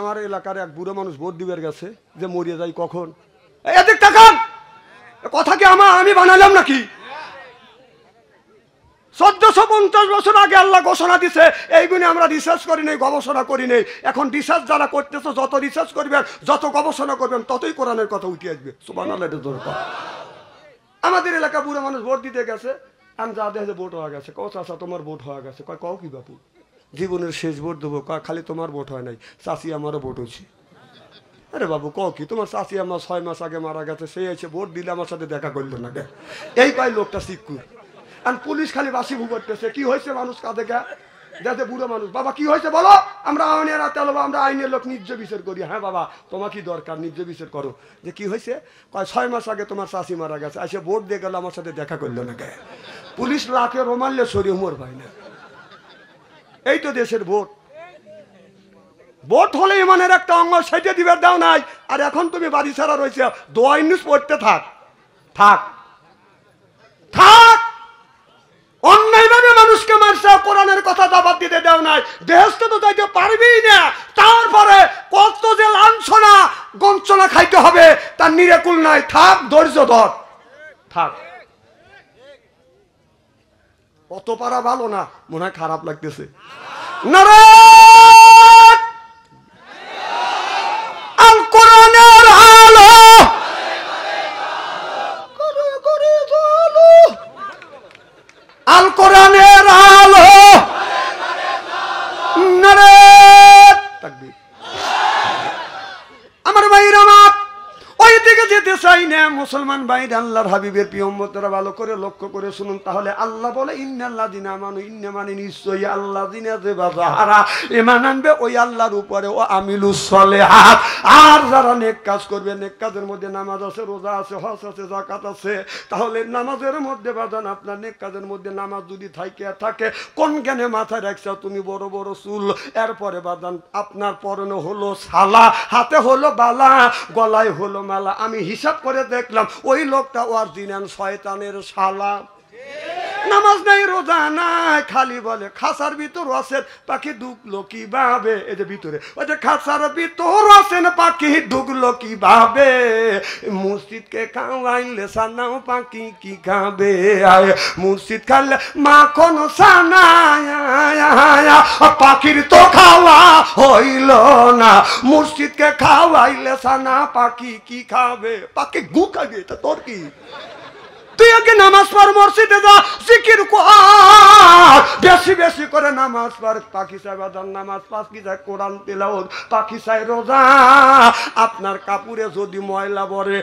আমার এলাকার এক বুড়ো মানুষ ভোট দিবের গেছে, যে মরিয়ে যাই কখন। এদিক তাকান, কথা কি আমি বানালাম নাকি? 1450 বছর আগে আল্লাহ ঘোষণা দিছে, এইগুলো আমরা রিসার্চ করি নেই, গবেষণা করি নেই। এখন রিসার্চ যারা করতেছে, যত রিসার্চ করবেন, যত গবেষণা করবেন, ততই কোরআনের কথা উঠে আসবে। সুবহানাল্লাহ। এটা দরকার। আমাদের এলাকা বুড়ো মানুষ ভোট দিতে গেছে, আমি যা দেখে ভোট হয়ে গেছে, কও চাচা তোমার ভোট হয়ে গেছে, কয় কও কি বাপু, জীবনের শেষ ভোট দেবো, কয় খালি তোমার ভোট হয় নাই, চাচি আমারও ভোট হয়েছে। আরে বাবু কও কি, তোমার চাচি আমার 6 মাস আগে মারা গেছে, সে এসে ভোট দিলে আমার সাথে দেখা করলো না। এই কয় লোকটা সিকুর। আর পুলিশ খালি বাসি ভু করতেছে, কি হয়েছে মানুষ কাঁদে গা, দেখে বুড়ো মানুষ, বাবা কি হয়েছে বলো, আমরা আইনের হাতে হলো, আমরা আইনের লোক, ন্যায্য বিচার করি। হ্যাঁ বাবা তোমার কি দরকার, ন্যায্য বিচার করো। যে কি হয়েছে, কয় 6 মাস আগে তোমার চাচি মারা গেছে, এসে ভোট দিয়ে গেল, আমার সাথে দেখা করলো না। পুলিশ লাখে রোমানলে সরি উমর ভাই না। এই তো দেশের ভোট। ভোট হলে ইমানের একটা অঙ্গ, সেটা দিবে দাও নাই। আর এখন তুমি বাড়ি ছাড়া রয়েছে, দোয়া ইউনিস পড়তে থাক থাক থাক। অন্যায়ভাবে মানুষকে মারছে, কোরআনের কথা জবাব দিতে দাও নাই, বেহেশতে তো যাইতে পারবেই না। তারপরে কত যে লাঞ্ছনা গঞ্চনা খাইতে হবে, তার নিরাকুল নাই। থাক, ধৈর্য ধর, থাক। কত পারা ভালো না, মনে হয় খারাপ লাগতেছে। নারায়ণ আল কোরআনের আলো করে করে জালো, আল কোরআনের আলো নারায়ণ তাকবীর। আমার ভাইরা আমার ওই দিকে যেতে চাই না। মুসলমান ভাইরা, আল্লাহর হাবিবের প্রিয় উম্মতরা ভালো করে লক্ষ্য করে শুনুন। তাহলে আল্লাহ বলে ইন্নাল্লাযিনা আমানু, ইন্না মানে নিশ্চয়ই আল্লাযিনা যে যারা ঈমান আনবে ওই আল্লাহর উপরে, ও আমিলুস সলিহাত, আর যারা নেক কাজ করবে। নেক কাজের মধ্যে নামাজ আছে, রোজা আছে, হজ আছে, যাকাত আছে। তাহলে নামাজের মধ্যে বাজান, আপনার নেক কাজের মধ্যে নামাজ যদি থাকে, কোন জ্ঞানে মাথায় রাখছো তুমি বড় বড় চুল, এরপরে বাজান আপনার পরনে হলো সালা, হাতে হলো বালা, গলায় হলো মালা। আমি হিসাব করে দেখলাম ওই লোকটা অরিজিনাল শয়তানের শালা। নামাজ নাই, রোজা নাই, খালি বলে খাসার ভিতর আছেন পাখি ঢুকলো কিভাবে। এই যে ভিতরে ওই যে খাসার ভিতর আছেন পাখি ঢুকলো কিভাবে, মসজিদকে খাওয়াইলে সানাও পাখি কি খাবে। মসজিদ খাইলে মাখন সানা, পাখির তো খাওয়া হইল না। মসজিদকে খাওয়াইলে সানা পাখি কি খাবে, পাখি গু খাবে। এটা তোর কি, তুই আগে নামাজ পড়, মসজিদে যা, জিকির কর, বেশি বেশি করে নামাজ পড়। পাখি সাহেব নামাজ, পাখি সাহেব কোরআন তেলাওয়াত, পাখি সাহেব রোজা। আপনার কাপড়ে যদি ময়লা পড়ে,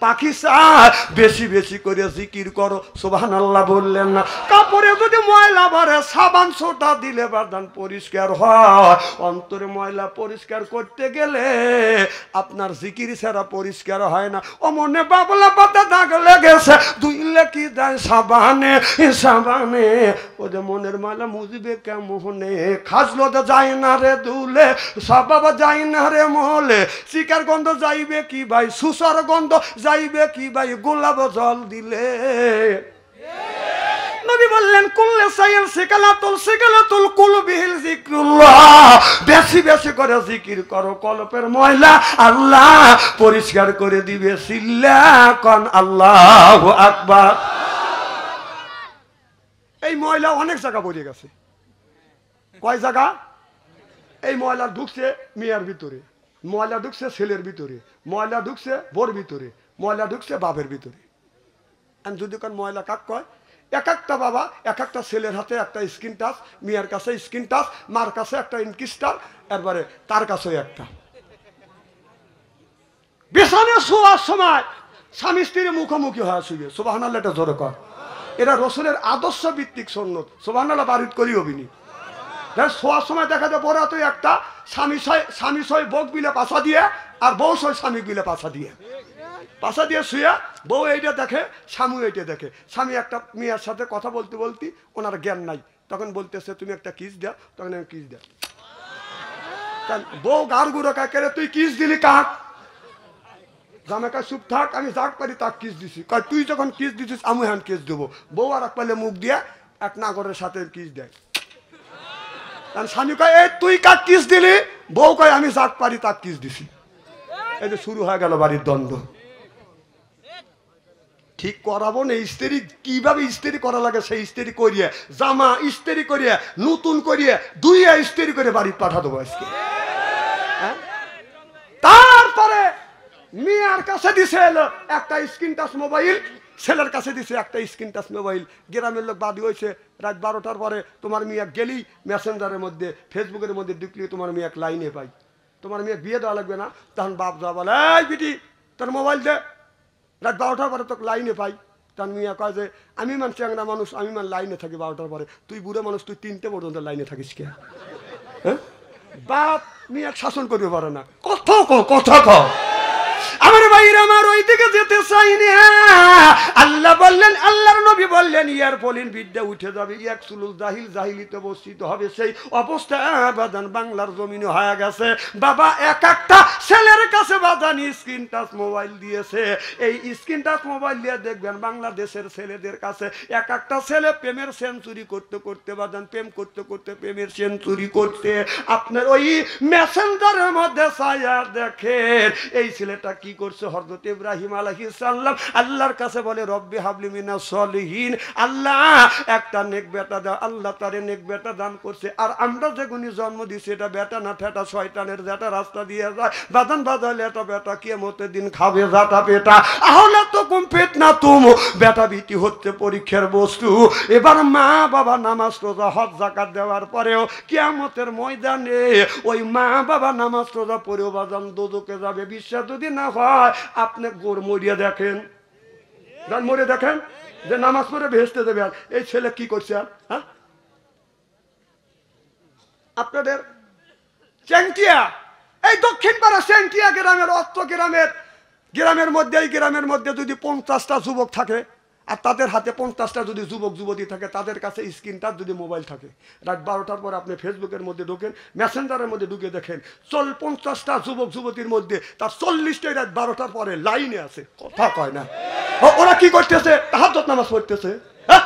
পাখি সাহেব বেশি বেশি করে জিকির করো। সুবহানাল্লাহ বললেন না? কাপড়ে যদি ময়লা পড়ে, সাবান সোটা দিলে বাদান পরিষ্কার হয়। অন্তরে ময়লা পরিষ্কার করতে গেলে আপনার জিকির ছাড়া পরিষ্কার হয় না। ও মনে বাবলা পাতা দাগ লেগেছে, দুইলে কি যায় সাবানে সাবানে। ও যে মনের মালা মুজবে কেমনে, খাজলো তো যায় না রে দুলে, সবাব যায় না রে মলে। চিকার গন্ধ যাইবে কি ভাই, সুসার গন্ধ যাইবে কি ভাই, গোলাপ জল দিলে। নবী বললেন কুল্লে সাইল সিকালাতুল কুলবিহিল যিকরুল্লাহ, বেশি বেশি করে জিকির করো, কলবের ময়লা আল্লাহ পরিষ্কার করে দিবে। সিল্লা কোন আল্লাহু আকবার। এই ময়লা অনেক জায়গা পড়ে গেছে। কয় জায়গা? এই ময়লা ঢুকছে মেয়ের ভিতরে, ময়লা ঢুকছে ছেলের ভিতরে, ময়লা ঢুকছে বোর ভিতরে, ময়লা ঢুকছে বাপের ভিতরে। আর যদি কোন ময়লা কাক কয়, এক একটা বাবা এক একটা ছেলের হাতে একটা স্ক্রিন টাচ, মেয়ের কাছে স্ক্রিন টাচ, মার কাছে একটা ইনকিস্টার, এরপরে তার কাছে একটা। বিছানে শোয়ার সময় স্বামী স্ত্রীর মুখোমুখি হয়ে শুয়ে। সুবহানাল্লাহ, এটা জোরে কর। এরা রসুলের আদর্শ ভিত্তিক সুন্নত। সুবহানাল্লাহ বারিত করি অভিনী। শোয়ার সময় দেখা যায় বড় তো একটা স্বামী সই বক বিলে পাশা দিয়ে, আর বউ সই স্বামী বিলে পাশা দিয়ে, পাশা দিয়ে শুয়ে বউ এইটা দেখে, স্বামী এইটা দেখে। স্বামী একটা মেয়ের সাথে কথা বলতে বলতে ওনার জ্ঞান নাই, তখন বলতেছে তুমি একটা কিস দাও, তখন আমি কিস দাও। বউ গার গুঁড়ো কাকে, তুই কিস দিলি কাক? জামাকা চুপ থাক, আমি যাক পারি তাক কিস দিছি। কয় তুই যখন কিস দিছিস আমি হ্যান কিস দেবো। বউ আর এক পালে মুখ দিয়ে এক নাগরের সাথে কিস দেয়। স্বামী কয় এই তুই কাক কিস দিলি? বউ কয় আমি যাক পারি তাক কিস দিছি। এই যে শুরু হয়ে গেল বাড়ির দ্বন্দ্ব। ঠিক করাবো না, ইস্ত্রি কিভাবে ইস্ত্রি করা লাগে সেই ইস্ত্রি করিয়ে, জামা ইস্ত্রি করিয়ে, নতুন করিয়ে দুইয়া ইস্ত্রি করে বাড়ি পাঠা দেবো আজকে। তারপরে মেয়ের কাছে দিছে একটা স্ক্রিন টাচ মোবাইল, ছেলের কাছে দিছে একটা স্ক্রিন টাচ মোবাইল। গ্রামের লোক বাদী হয়েছে, রাত 12টার পরে তোমার মেয়ে গেলি মেসেঞ্জারের মধ্যে ফেসবুকের মধ্যে ঢুকলি তোমার মেয়ে লাইনে পাই, তোমার মেয়ে বিয়ে দেওয়া লাগবে না। তখন বাপ যা বলে, এই বিটি তোর মোবাইল দে, রাত 12টার পরে তোকে লাইনে পাই। তখন মেয়ে কয় যে আমি মান চ্যাংরা মানুষ, আমি মান লাইনে থাকি 12টার পরে, তুই বুড়ো মানুষ, তুই 3টে পর্যন্ত লাইনে থাকিস কে? হ্যাঁ, বাপ মেয়ে শাসন করতে পারে না। কথা ক আমার ভাইরা, আমার ওই দিকে যেতে চাই না। আল্লাহ বললেন, আল্লাহর নবী বললেন, ইয়ার ফলিন বিদ্যা উঠে যাবে, এক সুলুল জাহিল জাহিলিতে বসিত হবে। সেই অবস্থা বাদান বাংলার জমিনে হয়ে গেছে। বাবা এক একটা ছেলের কাছে বাদান স্ক্রিন টাচ মোবাইল দিয়েছে। এই স্ক্রিন টাচ মোবাইল দিয়ে দেখবেন বাংলাদেশের ছেলেদের কাছে এক একটা ছেলে প্রেমের সেঞ্চুরি করতে করতে বাদান প্রেম করতে করতে প্রেমের সেঞ্চুরি করতে আপনার ওই মেসেঞ্জারের মধ্যে ছায়া দেখেন। এই ছেলেটা কি করছে? হযরত ইব্রাহিম আলাইহিস সালাম আল্লাহর কাছে বলে, রব্বি হাবলি মিনাস সলিহিন, আল্লাহ একটা নেক বেটা দাও। আল্লাহ তারে নেক বেটা দান করছে। আর আমরা যেগুনি জন্ম দিছি এটা বেটা না ঠেটা শয়তানের যেটা রাস্তা দিয়ে যায়, বাদান বাজালে এটা বেটা কিয়ামতের দিন খাবে যাটা পেটা। আহলে তো কুম ফিতনা তুম, বেটা বিটি হচ্ছে পরীক্ষার বস্তু। এবার মা বাবা নামাজ রোজা হজ যাকাত দেওয়ার পরেও কিয়ামতের ময়দানে ওই মা বাবা নামাজ রোজা পড়েও বাজান দোজখে যাবে। বিশ্বাস যদি না হয় আপনি গোড় মরিয়া দেখেন, মরে দেখেন যে নামাজ পড়ে ভেস্তে দেবে। আর এই ছেলে কি করছে? হ্যাঁ, আপনাদের চেংটিয়া, এই দক্ষিণ পাড়া চেংটিয়া গ্রামের অত্র গ্রামের মধ্যে, এই গ্রামের মধ্যে যদি 50টা যুবক থাকে আর তাদের হাতে 50টা যদি যুবক যুবতী থাকে, তাদের কাছে স্ক্রিনটার যদি মোবাইল থাকে, রাত 12টার পর আপনি ফেসবুকের মধ্যে ঢোকেন, মেসেঞ্জারের মধ্যে ঢুকে দেখেন 50টা যুবক যুবতীর মধ্যে তার 40টাই রাত 12টার পরে লাইনে আছে। কথা কয় না? ওরা কি করতেছে? তাহাজ্জুদ নামাজ পড়তেছে। হ্যাঁ,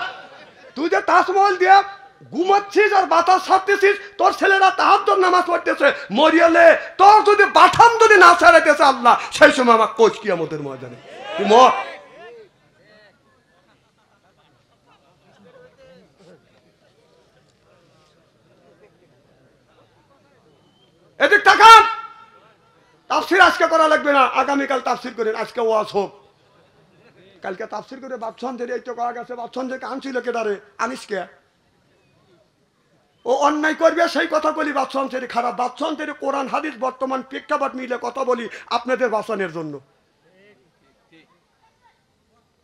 তুই যে তাজমহল দিয়ে ঘুমাচ্ছিস আর বাতাস ছাড়তেছিস, তোর ছেলেরা তাহাজ্জুদ নামাজ পড়তেছে। মরিয়ালে তোর যদি বাথাম যদি না ছাড়াইতেছে আল্লাহ, সেই সময় আমার কোচ কিয়ামতের ময়দানে তুই মর। এদিক তাকান। তাফসীর আজকে করা লাগবে না, আগামীকাল তাফসীর করেন। আজকে ওয়াজ হোক, কালকে তাফসীর করে বাদশাহের এই তো করা গেছে। বাদশাহকে আনছিল কেডারে? আনিসকে। ও অন্যায় করবে সেই কথা বলি, বাদশাহের খারাপ। বাদশাহের কোরআন হাদিস বর্তমান প্রেক্ষাপট মিলে কথা বলি আপনাদের বাঁচানোর জন্য।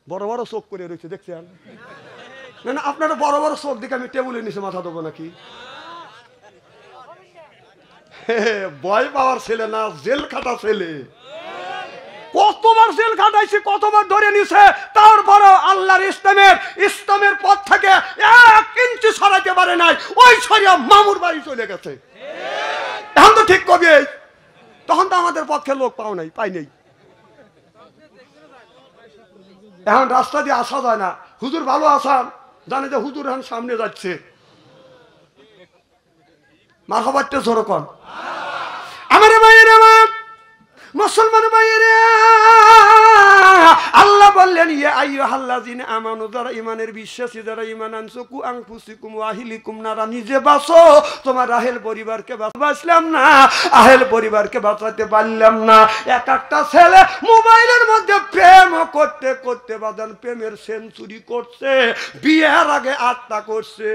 বড় বড় চোখ করে রয়েছে দেখছেন না? আপনারা বড় বড় চোখ দেখে আমি টেবিলের নিচে মাথা দেবো নাকি? ভয় পাওয়ার ছেলে না, জেল খাটা ছেলে। কতবার জেল খাটাইছে, কতবার ধরে নিছে, তারপর আল্লাহর ইসলামের পথ থেকে 1 ইঞ্চি সরাইতে পারে নাই। ওই সরিয়া মামুর বাড়ি চলে গেছে। এখন তো ঠিক কবে, তখন তো আমাদের পক্ষে লোক পাই নেই। এখন রাস্তা দিয়ে আসা যায় না। হুজুর ভালো আসান, জানে যে হুজুর এখন সামনে যাচ্ছে। মারহাবাতে জোরে কোন। আমার ভাইয়েরা, মুসলমান ভাইয়েরা, আল্লাহ বললেন, ইয়া আইয়ুহাল্লাযিনা আমানু, যারা ঈমানের বিশ্বাসী, যারা ঈমান আনছো, কু আনফুসিকুম ওয়া আহলিকুম নারা, নিজে বাঁচো, তোমার আহেল পরিবারকে বাঁচলাম না, আহেল পরিবারকে বাঁচাতে পারলাম না। এক একটা ছেলে মোবাইলের মধ্যে প্রেম করতে করতে বাদান প্রেমের সেঞ্চুরি করছে। বিয়ের আগে 8টা করছে,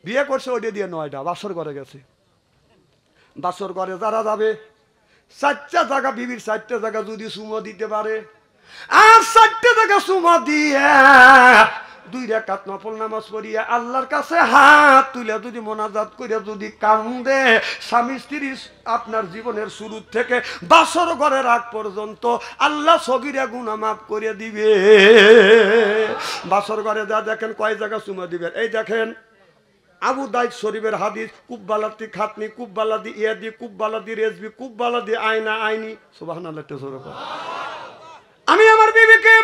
বিয়ে করছে ওইটা দিয়ে 9টা, বাসর ঘরে গেছে। বাসর ঘরে যারা যাবে 4টা জায়গা, বিবির 4টা জায়গা যদি সুমা দিতে পারে, আর 4টা জায়গা সুমা দিয়ে 2 রাকাত নফল নামাজ পড়িয়া আল্লাহর কাছে হাত তুলে যদি মোনাজাত করে যদি কান্দে, স্বামী স্ত্রী আপনার জীবনের শুরু থেকে বাসর ঘরের আগ পর্যন্ত আল্লাহ সগীরা গুনাহ মাফ করে দিবে। বাসর ঘরে যা দেখেন কয় জায়গা সুমা দিবেন। এই দেখেন আবু দাউদ শরীফের হাদিস, কুব্বালাতি খাতনি, কুব্বালাদি ইয়াদি, কুব্বালাদি রেজবি, কুব্বালাদি আয়না আইনি। সুবহানাল্লাহ। আমি আমার বিবিকে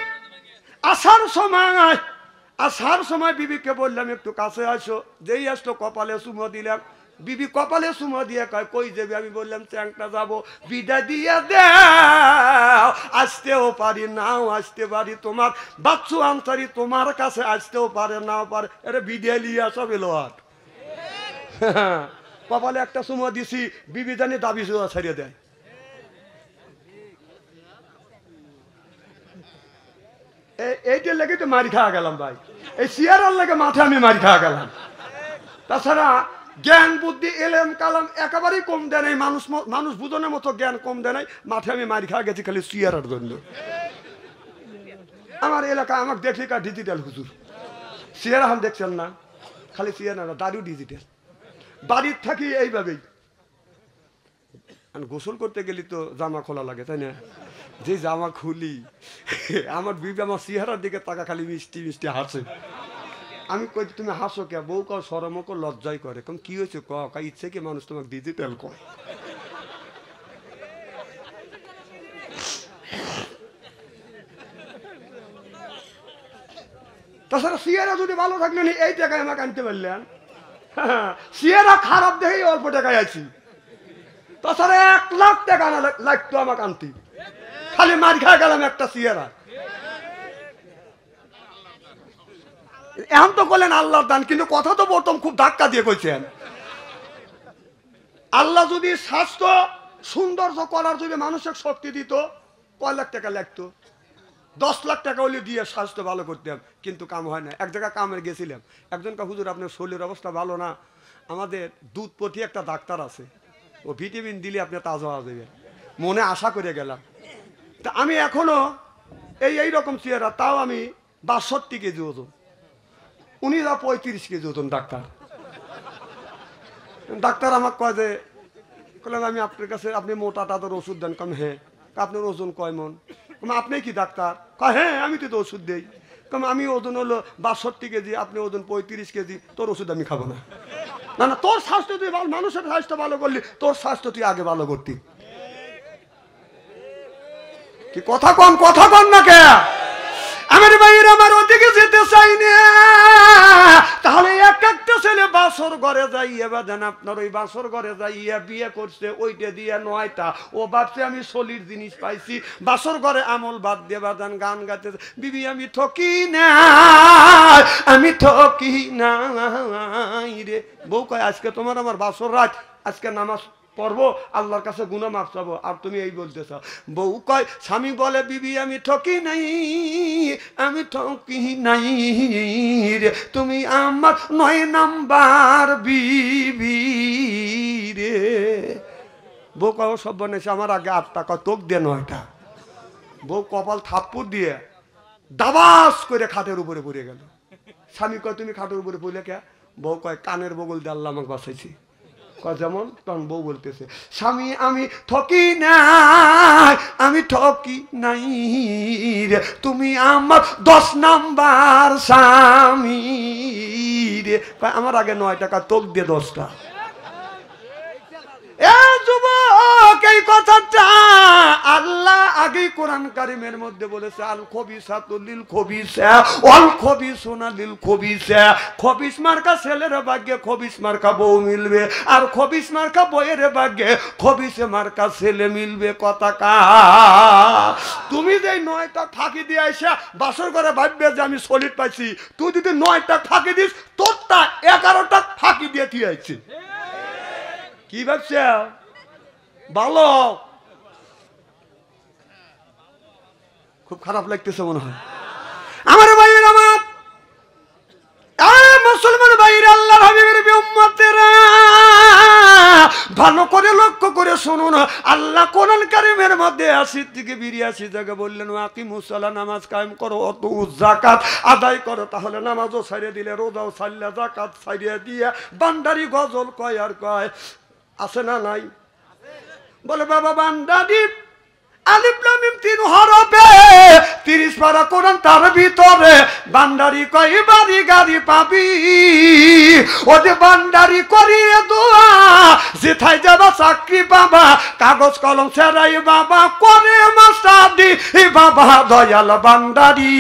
আসার সময় বিবিকে বললাম একটু কাছে আসো। যেই আসলো কপালে চুমো দিলাম, বিবি কপালে চুমা দিয়ে কয় কই যাবি? আমি বললাম চ্যাংটা যাবো। বিদায় দিয়ে দাও, আসতেও পারি নাও আসতে পারি, তোমার বাচ্চু আনসারি তোমার কাছে আসতেও পারে নাও পারে, এটা বিদায় নিয়ে আসা বেলোয়াট। কপালে একটা চুমা দিছি, বিবি জানি দাবি চুমা ছাড়িয়ে দেয়। এইটা লেগে তো মারি খাওয়া গেলাম ভাই, এই চেয়ারের লেগে মাঠে আমি মারি খাওয়া গেলাম। তাছাড়া জ্ঞান বুদ্ধি এলেম কালাম একেবারেই কম দেয় নাই, মানুষ বুঝনের মতো জ্ঞান কম দেয় নাই, মাঠে আমি মারি খাওয়া গেছি খালি চেয়ারের জন্য। আমার এলাকা আমাকে দেখি কা ডিজিটাল হুজুর, চেয়ার এখন দেখছেন না, খালি চেয়ার না, দাড়িও ডিজিটাল। বাড়ির থাকি এইভাবেই, গোসল করতে গেলি তো জামা খোলা লাগে তাই না? যে জামা খুলি আমার বিবি আমার চেহারার দিকে তাকা খালি মিষ্টি মিষ্টি হাসে। আমি কই তুমি হাসো কে? বউ কাউ সরম কো লজ্জাই করে। কম কি হয়েছে ক? ইচ্ছে কি মানুষ তোমাকে ডিজিটাল কয়। তাছাড়া চেহারা যদি ভালো থাকলে এই টাকায় আমাকে আনতে পারলেন, চেহারা খারাপ দেখেই অল্প টাকায় আছি। তাছাড়া 1 লাখ টাকা না লাগতো আমাকে আনতে, খালি মার খা গেলাম একটা চেহারা। এখন তো বললেন আল্লাহর দান, কিন্তু কথা তো প্রথম খুব ধাক্কা দিয়ে কইছেন। আল্লাহ যদি স্বাস্থ্য সৌন্দর্য করার যদি মানুষের শক্তি দিত, কয় লাখ টাকা লাগতো? 10 লাখ টাকা হলে দিয়ে স্বাস্থ্য ভালো করতাম, কিন্তু কাম হয় না। এক জায়গায় কামে গেছিলাম, একজন কা হুজুর আপনার শরীরের অবস্থা ভালো না, আমাদের দুধপতি একটা ডাক্তার আছে, ও ভিটামিন দিলে আপনি তাজা হওয়া যাবেন। মনে আশা করে গেলাম। তা আমি এখনো এইরকম চেহারা, তাও আমি 62 কেজি ওজন, উনি 35 কেজি ওজন ডাক্তার। ডাক্তার আমাকে কয় যে, বললাম আমি আপনার কাছে, আপনি মোটা তাদের ওষুধ দেন? কম হ্যাঁ। আপনার ওজন কয় মন? আপনি কি ডাক্তার? কয় হ্যাঁ আমি তো ওষুধ দেই। কম আমি ওজন হলো 62 কেজি, আপনি ওজন 35 কেজি, তোর ওষুধ আমি খাবো না। না না, তোর স্বাস্থ্য তুই ভালো, মানুষের স্বাস্থ্য ভালো করলি, তোর স্বাস্থ্য তুই আগে ভালো করতি। কি কথা কন না কে? আমার ভাইয়ের আমার ওদিকে যেতে চাই না। তাহলে একটা ছেলে বাসর ঘরে যাইয়া বাদেন, আপনার ওই বাসর ঘরে যাইয়া বিয়ে করছে, ওইটা দিয়ে 9টা, ও ভাবছে আমি সলির জিনিস পাইছি, বাসর ঘরে আমল বাদ দিয়ে বাদেন গান গাইতে, বিবি আমি ঠকি না, আমি ঠকি নাই রে। বউ কয় আজকে তোমার আমার বাসর রাত, আজকে নামাজ পড়বো, আল্লাহর কাছে গুনাহ মাফ চাবো, আর তুমি এই বলতেছ। বউ কয়, স্বামী বলে বিবি আমি ঠকি নাই, আমি ঠকি নাই রে, তুমি আমার 9 নাম্বার বিবি রে। বউ কয় সব বনেছে আমার আগে 8টা, কয় তোক দিয়ে 9টা। বউ কপাল থাপ্পড় দিয়ে দাবাস করে খাটের উপরে পড়ে গেল। স্বামী কয় তুমি খাটের উপরে পড়লে কে? বউ কয় কানের বগল দিয়ে আল্লাহ আমাকে বাঁচাইছি। যেমন তখন বউ বলতেছে, স্বামী আমি ঠকি নাই, আমি ঠকি নাই রে, তুমি আমার 10 নাম্বার স্বামী রে। আমার আগে 9 টাকা, তোক দিয়ে 10টা। এই কথাটা আল্লাহ আগেই কোরআন কারিমের মধ্যে বলেছে, আল খবিসাতু লিল খবিসা ওয়াল খবিসুনা লিল খবিসা। খবিস মার্কা ছেলের ভাগ্যে খবিস মার্কা বউ মিলবে, আর খবিস মার্কা বউয়ের ভাগ্যে খবিস মার্কা ছেলে মিলবে। কথা কা তুমি যে 9টা ফাঁকি দিয়ে আইসা বাসর করে ভাববে যে আমি সলিড পাইছি, তুই যদি 9টা ফাঁকি দিস, তোরটা 11টা ফাঁকি দিয়ে তুই আইছি। কি ভাবছে? ভালো, খুব খারাপ লাগতেছে মনে হয় আমার ভাইয়ের, আমার মুসলমান ভাইয়ের, আল্লাহর হাবিবের উম্মতেরা ভালো করে লক্ষ্য করে শুনুন। আল্লাহ কোরআন কারীমের মধ্যে 80 থেকে 82 জায়গা বললেন, আকিমুস সালাহ, নামাজ কায়েম করো, অতু যাকাত আদায় করো। তাহলে নামাজও ছাড়িয়ে দিলে, রোজাও ছাড়লে, যাকাত ছাড়িয়ে দিয়ে বান্দারি গজল কয় আর কয়, আছে না নাই? বলে বাবা বান্দারি আলিফ লাম মিম 3 হরফে 30 পারা কোরআন তার ভিতরে বান্দারি কই বাড়ি গাড়ি পাবি ওদের বান্দারি করিয়ে দোয়া যেথায় যাবা চাকরি বাবা কাগজ কলম ছেড়াই বাবা করে মাস্টারি বাবা দয়াল বান্দারি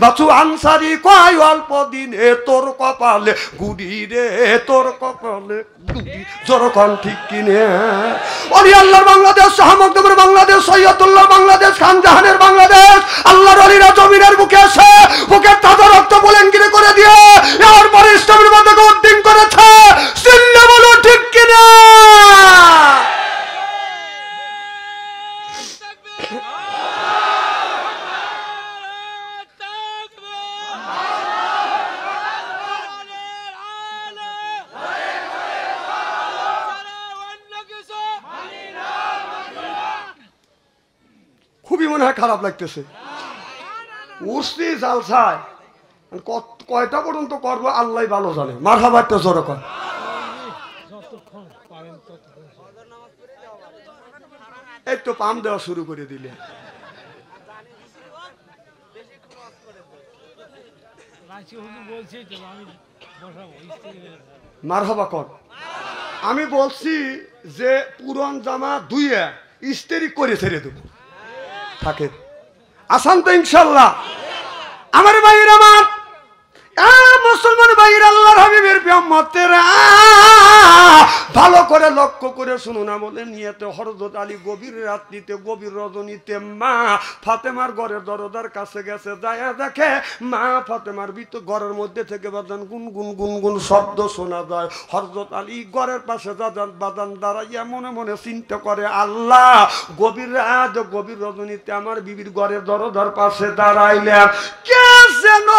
বাচু আনসারি কয় অল্প দিনে তোর কপালে গুড়ি রে তোর কপালে জোরকন ঠিক কিনে ওলি আল্লাহর বাংলাদেশ শাহমকদমের বাংলাদেশ সৈয়দুল্লাহ বাংলাদেশ খানজাহানের বাংলাদেশ আল্লাহর অলিরা জমিনের বুকে এসে বুকের তাজা রক্ত বুলেঙ্গিরি করে দিয়ে এরপর ইসলামের মধ্যে উদ্দিন করেছে চিল্লে বলো ঠিক কিনা খুবই মনে হয় খারাপ লাগতেছে উঠছি জালসায় কয়টা পর্যন্ত করবো আল্লাহ ভালো জানে মারহাবা একটা জোরে কর এই তো পাম দেওয়া শুরু করে দিলে মারহাবা কর আমি বলছি যে পুরন জামা ধুইয়া ইস্তেরি করে ছেড়ে দেবো থাকে আসান তো ইনশাল্লাহ আমার ভাইয়ের আমার মুসলমান ভাইয়ের আল্লাহর হাবিবের উম্মতেরা ভালো করে লক্ষ্য করে শুনুন না বলে নিয়েতে হযরত আলী গভীর রাত্রিতে গভীর রজনীতে মা ফাতেমার ঘরের দরজার কাছে গেছে যায় দেখে মা ফাতেমার ভিতর ঘরের মধ্যে থেকে বাজান গুনগুন গুনগুন শব্দ শোনা যায় হযরত আলী ঘরের পাশে বাজান দাঁড়াইয়া মনে মনে চিন্তা করে আল্লাহ গভীর রাত গভীর রজনীতে আমার বিবির ঘরের দরজার পাশে দাঁড়াইলে কে যেন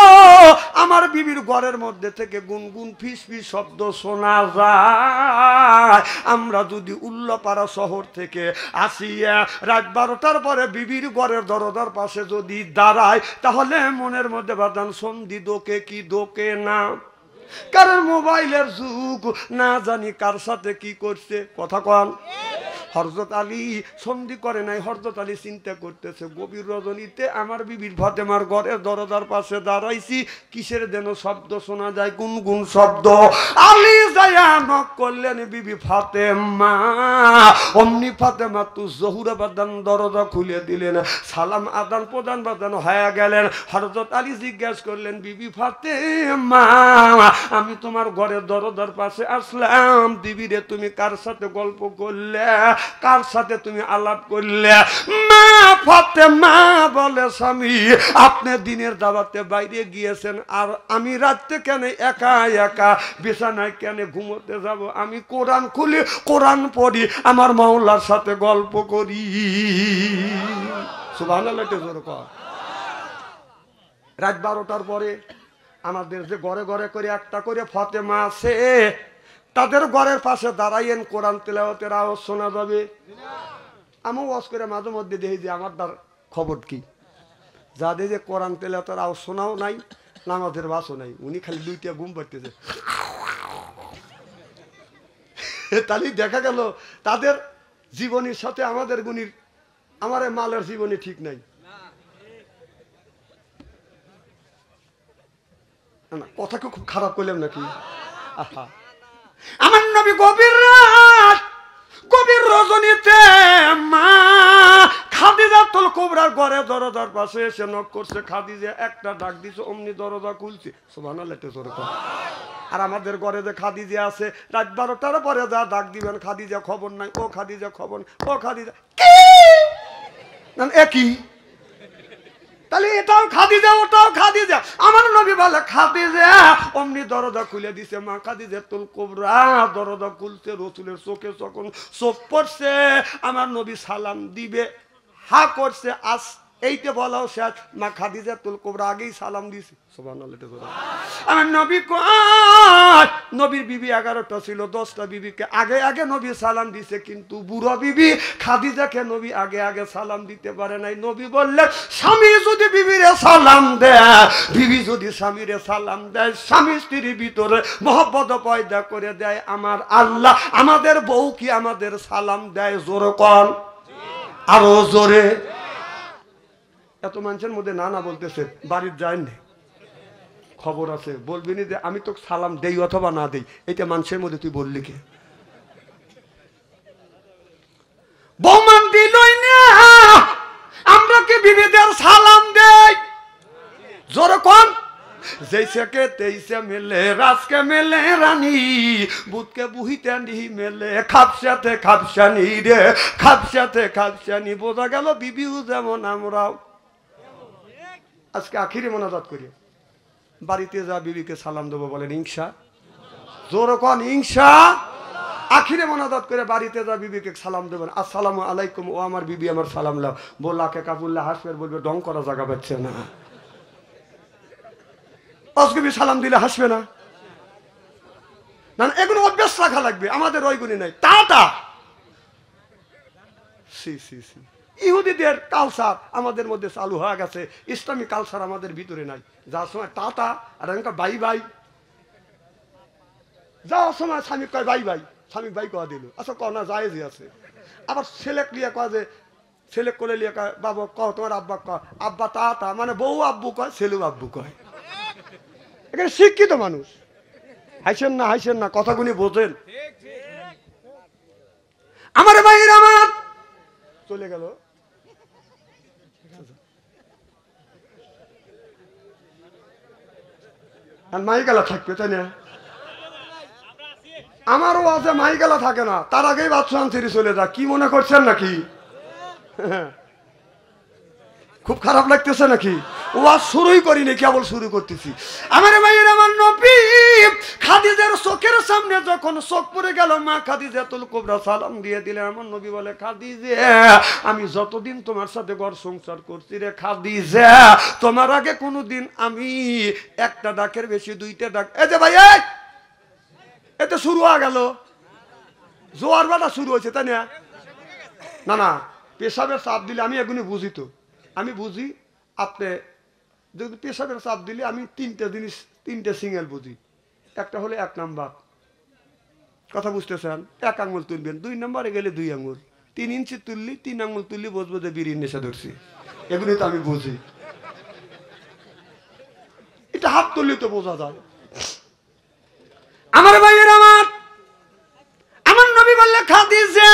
আমার বিবির ঘরের মধ্যে থেকে গুনগুন ফিস ফিস শব্দ শোনা যায় আমরা যদি উল্লাপাড়া শহর থেকে আসিয়া রাত 12টার পরে বিবির ঘরের দরজার পাশে যদি দাঁড়ায় তাহলে মনের মধ্যে বাদান সন্ধি দোকে কি দোকে না কারণ মোবাইলের যুগ না জানি কার সাথে কি করছে কথা কন হযরত আলী সন্ধি করে নাই হযরত আলী চিন্তা করতেছে গভীর রজনীতে আমার বিবির ফাতেমার ঘরের দরজার পাশে দাঁড়াইছি কিসের যেন শব্দ শোনা যায় গুনগুন শব্দ আলী যায়া নক করলেন বিবি ফাতেমা অমনি ফাতেমা তু জহুরা বাদান দরজা খুলে দিলেন সালাম আদান প্রদান বাদান হয়ে গেলেন হযরত আলী জিজ্ঞাসা করলেন বিবি ফাতেমা আমি তোমার ঘরের দরজার পাশে আসলাম বিবিরে তুমি কার সাথে গল্প করলে কার সাথে তুমি আলাপ করলে মা ফাতেমা বলে স্বামী আপনি দিনের দাওয়াতে বাইরে গিয়েছেন আর আমি রাতে কেন একা একা বিছানায় কেন ঘুমোতে যাব আমি কোরআন খুলি কোরআন পড়ি আমার মাওলার সাথে গল্প করি সুবহানাল্লাহ জোরে কর রাত 12টার পরে আমাদের যে ঘরে ঘরে করে একটা করে ফাতেমা আছে তাদের ঘরের পাশে দাঁড়াইয়েন কোরআন তেলাওয়াতের আওয়াজ শোনা যাবে আমি ওয়াজ করে মাঝে মধ্যে দেখি যে আমার তার খবর কি যাদের যে কোরআন তেলাওয়াতের আওয়াজ শোনাও নাই নামাজের বাসও নাই উনি খালি দুইটা ঘুম পাড়তেছে তাহলে দেখা গেল তাদের জীবনের সাথে আমাদের গুণীর আমার মালের জীবনে ঠিক নাই না কথা কি খুব খারাপ করলাম নাকি আহা আমার নবী গভীর রাত গভীর রজনীতে মা খাদিজাতুল কুবরার ঘরে দরজার পাশে এসে নক করছে খাদিজা একটা ডাক দিছে অমনি দরজা খুলছে সুবহানাল্লাহ জোরে কর আর আমাদের ঘরে যে খাদিজা আছে রাত 12টার পরে যা ডাক দিবেন খাদিজা খবর নাই ও খাদিজা খবর ও খাদিজা কি না একই তাহলে এটাও খাদিজা ওটাও খাদিজা আমার নবী বলে খাদিজা অমনি দরজা খুলে দিছে মা খাদিজাতুল কুবরা দরজা খুলছে রাসূলের চোখে যখন চোখ পড়ছে আমার নবী সালাম দিবে হা করছে আস এইতে বলাও শেষ মা খাদিজাতুল কুবরা আগেই সালাম দিছে সুবহানাল্লাহ আমার নবী কয় নবীর বিবি 11টা ছিল 10টা বিবিকে আগে আগে নবী সালাম দিছে কিন্তু বুড়া বিবি খাদিজাকে নবী আগে আগে সালাম দিতে পারে নাই নবী বললেন স্বামী যদি বিবিরে সালাম দেয় বিবি যদি স্বামীরে সালাম দেয় স্বামী স্ত্রীর ভিতরে মহব্বত পয়দা করে দেয় আমার আল্লাহ আমাদের বউ কি আমাদের সালাম দেয় জোরে কোন আরো জোরে এত মানুষের মধ্যে না না বলতেছে বাড়ির যায়নি, খবর আছে, বলবি না যে আমি তো সালাম দেই অথবা না দেই, এটা মানুষের মধ্যে তুই বললি কে? বৌমান দিলই না, আমরা কি বিবিদের সালাম দেই? জোরে কোন? जैसे के तैसे मिले रास के मिले रानी बुध के बुहिते नहीं मिले खापसाते खापसानी रे खापसाते खापसानी बोझा गेल बिबिও যেমন আমরাও। আজকে আখিরে মোনাজাত করি, বাড়িতে যা বিবিকে সালাম দেবো বলেন ইনশা, জোরে কোন ইনশা। আখিরে মোনাজাত করে বাড়িতে যা বিবিকে সালাম দেবেন, আসসালামু আলাইকুম, ও আমার বিবি আমার সালাম লাও, বললাকে কাবুল্লাহ হাসবে, বলবে ডং করা জায়গা পাচ্ছে না। অসগবি সালাম দিলে হাসবে না, না এগুলো অভ্যাস রাখা লাগবে, আমাদের ওইগুলি নাই। টাটা সি সি সি ইহুদিদের কালচার আমাদের মধ্যে চালু হয়ে গেছে, ইসলামী কালচার আমাদের ভিতরে নাই। যার সময় টাটা আর বাই বাই, যাওয়ার সময় স্বামী কয় বাই বাই, স্বামী বাই কয়া দিল, আচ্ছা কনা যায় যে আছে। আবার ছেলেক লিয়া কয় যে ছেলে কোলে লিয়া কয় বাবা কহ তোমার আব্বা কয় আব্বা টাটা, মানে বউ আব্বু কয় ছেলেও আব্বু কয়। এখানে শিক্ষিত মানুষ, হাসেন না হাসেন না, কথাগুলি বোঝেন। আমার ভাইয়ের আমার চলে গেল, আর মাইগালা থাকবে তাই না? আমারও আছে মাইগালা থাকে না, তার আগেই বাচ্চা ছেড়ে চলে যা, কি মনে করছেন নাকি? খুব খারাপ লাগতেছে নাকি? ও আজ শুরুই করিনি, কেবল শুরু করতেছি। আমার ভাইয়ের আমার নবী খাদিজার চোখের সামনে যখন চোখ পড়ে গেল, মা খাদিজাতুল কুবরা সালাম দিয়ে দিলেন। আমার নবী বলে খাদিজা আমি যতদিন তোমার সাথে ঘর সংসার করছি রে খাদিজা, তোমার আগে কোনোদিন আমি একটা ডাকের বেশি দুইটা ডাক, এই যে ভাই এতে শুরু হয়ে গেল, জোয়ার বাটা শুরু হয়েছে তাই না? না না, পেশাবের চাপ দিলে আমি এগুলি বুঝি, তো আমি বুঝি। আপনি যদি পেশাবের চাপ দিলে আমি তিনটে জিনিস, তিনটে সিঙ্গেল বুঝি। একটা হলে 1 নাম্বার, কথা বুঝতেছেন, 1 আঙুল তুলবেন, 2 নম্বরে গেলে 2 আঙুল, 3 ইঞ্চি তুললি 3 আঙুল তুললি বুঝবো যে বিড়ির নেশা ধরছি, এগুলি তো আমি বুঝি। এটা হাত তুললি তো বোঝা যায়। আমার ভাইয়ের আমার নবী বললে খাদিজা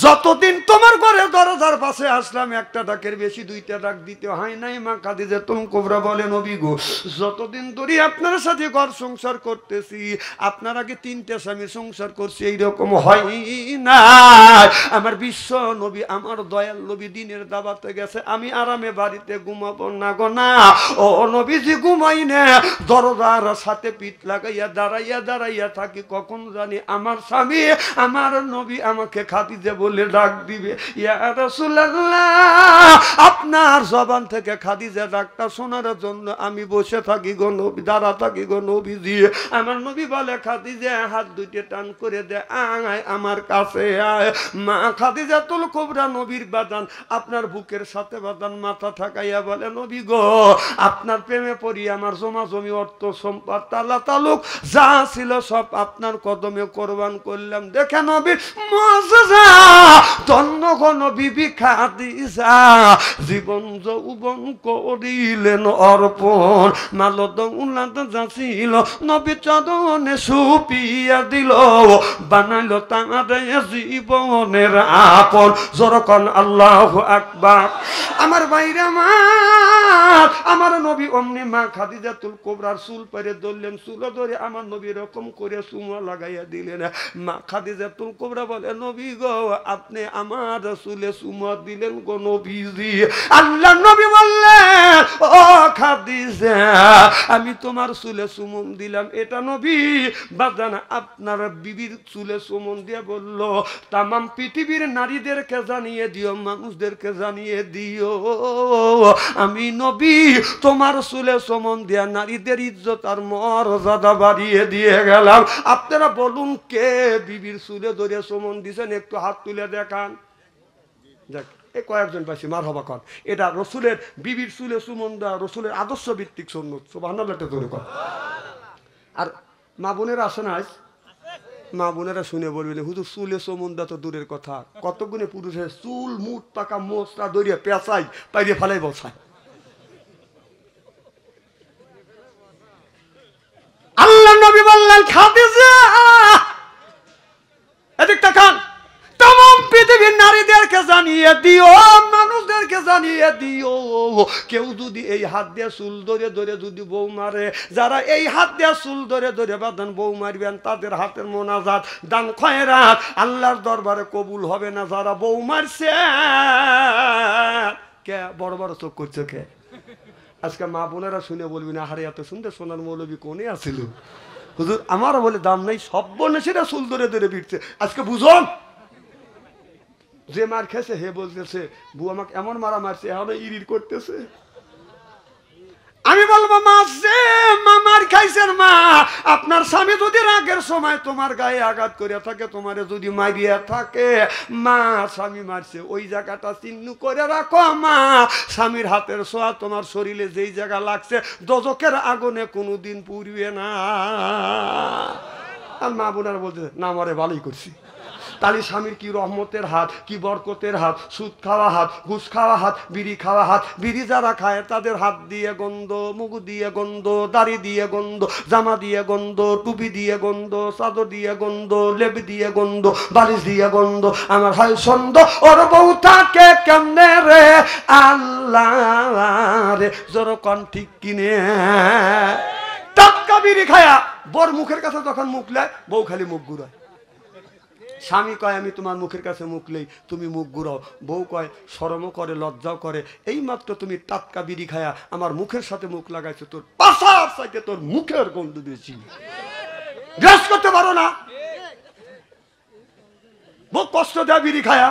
যতদিন তোমার ঘরে দরজার পাশে আসলাম একটা ডাকের বেশি দুইটা ডাক দিতে হয় নাই। মা খাদিজাতুল কুবরা বলে নবী গো যতদিন ধরে আপনার সাথে ঘর সংসার করতেছি, আপনার আগে 3টে স্বামী সংসার করছি, এইরকম হয় না। আমার বিশ্ব নবী আমার দয়াল নবী দিনের দাওয়াতে গেছে, আমি আরামে বাড়িতে ঘুমাবো না গো না, ও নবীজি ঘুমাই না, দরজার সাথে পিঠ লাগাইয়া দাঁড়াইয়া দাঁড়াইয়া থাকি, কখন জানি আমার স্বামী আমার নবী আমাকে খাদিজা বলে ডাক দিবে। ইয়া রাসূলুল্লাহ আপনার জবান থেকে খাদিজা ডাকটা শোনার জন্য আমি বসে থাকি গো নবী, দাঁড়া থাকি গো নবীজি। আমার নবী বলে খাদিজা হাত দুইটা টান করে দে, আয় আমার কাছে আয়। মা খাদিজাতুল কুবরা নবীর বাদান আপনার বুকের সাথে বাদান মাথা ঠাকাইয়া বলে নবী গো আপনার প্রেমে পড়ি আমার জমা জমি অর্থ সম্পদ তালা তালুক যা ছিল সব আপনার কদমে কোরবান করলাম। দেখে নবী মুজিজা, ধন্য গো নবী খাদিজা জীবন যৌবন করিলেন অর্পণ, মাল দৌলত যা ছিল নবী চরণে সুপিয়া দিল, বানাইল তাঁরে জীবনের আপন। জোরকন আল্লাহু আকবার। আমার বাইরে আমার নবী অমনি মা খাদিজাতুল কুবরার চুল পেরে ধরলেন, চুল ধরে আমার নবী এরকম করে চুমা লাগাইয়া দিলেন। মা খাদিজাতুল কুবরা বলে নবী গো আপনি আমার চুলে চুমা দিলেন গো নবীজি। আল্লাহ নবী বললেন ও খাদিজা আমি তোমার চুলে চুমন দিলাম, এটা নবী বাজান আপনার বিবির চুলে চুমন দিয়ে বলল তামাম পৃথিবীর নারীদেরকে জানিয়ে দিও, মানুষদেরকে জানিয়ে দিও আমি নবী তোমার চুলে চুমন দিয়া নারীদের ইজ্জত আর মর্যাদা বাড়িয়ে দিয়ে গেলাম। আপনারা বলুন কে বিবির চুলে ধরে চুমন দিছেন, একটু হাত তুলে দেখান। যাক এই কয়েকজন পাইছি মারহাবা কর। এটা রসুলের বিবির চুলে চুমন দেওয়া রসুলের আদর্শ ভিত্তিক সুন্নাত। সুবহানাল্লাহ ধরে কর। আর মা বোনের আসে না মা বোনেরা শুনে বলবেন হুজুর চুলে সমুন্দা তো দূরের কথা, কতগুণে পুরুষের চুল মুট পাকা মোচটা দরিয়ে পেঁচাই পাইরে ফেলাই বসায়। আল্লাহ নবী বললেন খাদিজা এদিক তাকান, तमाम পৃথিবীর নারীদেরকে জানিয়ে দিও, মানুষদেরকে জানিয়ে দিও, কেউ যদি এই হাত দিয়ে চুল ধরে ধরে যদি বউ মারে, যারা এই হাত দিয়ে চুল ধরে ধরে বাঁধন বউ মারবেন তাদের হাতের মোনাজাত দান খয়রাত আল্লাহর দরবারে কবুল হবে না। যারা বউ মারছে কে বড় বড় চোখ করছে কে? আজকে মা বোনেরা শুনে বলবি না হারে এত সুন্দর সোনার মৌলবী কোনে আছিল হুজুর, আমারও বলে দাম নাই, সব বনেছেরা চুল ধরে ধরে বিটছে। আজকে বুঝুন যে মার খেয়েছে হে বলতেছে বউ আমাকে এমন মারা মারছে, এখন ইরির করতেছে। আমি বলবো মা যে মামার খাইছেন মা, আপনার স্বামী যদি রাগের সময় তোমার গায়ে আঘাত করে থাকে, তোমারে যদি মারিয়া থাকে, মা স্বামী মারছে ওই জায়গাটা চিহ্ন করে রাখো মা। স্বামীর হাতের ছোঁয়া তোমার শরীরে যেই জায়গা লাগছে দোজখের আগুনে কোনোদিন পুড়বে না। আর মা বোনারা বলতেছে না মরে ভালোই করছি। তাহলে স্বামীর কি রহমতের হাত, কি বরকতের হাত, সুদ খাওয়া হাত, ঘুষ খাওয়া হাত, বিড়ি খাওয়া হাত। বিড়ি যারা খায় তাদের হাত দিয়ে গন্ধ, মুখ দিয়ে গন্ধ, দাড়ি দিয়ে গন্ধ, জামা দিয়ে গন্ধ, টুপি দিয়ে গন্ধ, চাদর দিয়ে গন্ধ, লেপ দিয়ে গন্ধ, বালিশ দিয়ে গন্ধ। আমার হয় সন্দ ওর বউ থাকে কেমনে রে আল্লাহ রে, জোর কন ঠিক কিনে টাটকা বিড়ি খায়া বর মুখের কাছে যখন মুখ লেয় বউ খালি মুখ ঘুরায়। স্বামী কয় আমি তোমার মুখের কাছে মুখ লই, তুমি মুখ ঘুরাও। বউ কয় শরমও করে লজ্জাও করে, এই মাত্র তুমি টাটকা বিড়ি খায়া আমার মুখের সাথে মুখ লাগাইছো, তোর পাশার সাইতে তোর মুখের গন্ধ বেশি, গ্রাস করতে পারো না। বহু কষ্ট দেয় বিড়ি খায়া।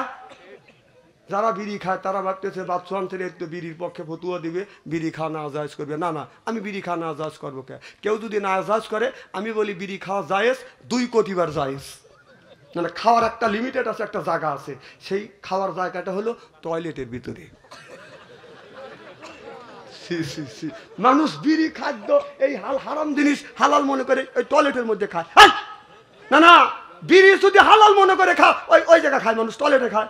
যারা বিড়ি খায় তারা ভাবতেছে বাচ্চান্তরে একটু বিড়ির পক্ষে ফতুয়া দিবে, বিড়ি খাওয়া না জায়েজ করবে। না না, আমি বিড়ি খাওয়া না জায়েজ করবো কে? কেউ যদি না জায়েজ করে আমি বলি বিড়ি খাওয়া জায়েজ 2 কোটি বার জায়েজ। মানে খাওয়ার একটা লিমিটেড আছে, একটা জায়গা আছে, সেই খাওয়ার জায়গাটা হলো টয়লেটের ভিতরে। মানুষ বিড়ি খাদ্য এই হারাম জিনিস হালাল মনে করে ওই টয়লেটের মধ্যে খায়। না না, বিড়ি যদি হালাল মনে করে খা ওই ওই জায়গা খায়, মানুষ টয়লেটে খায়।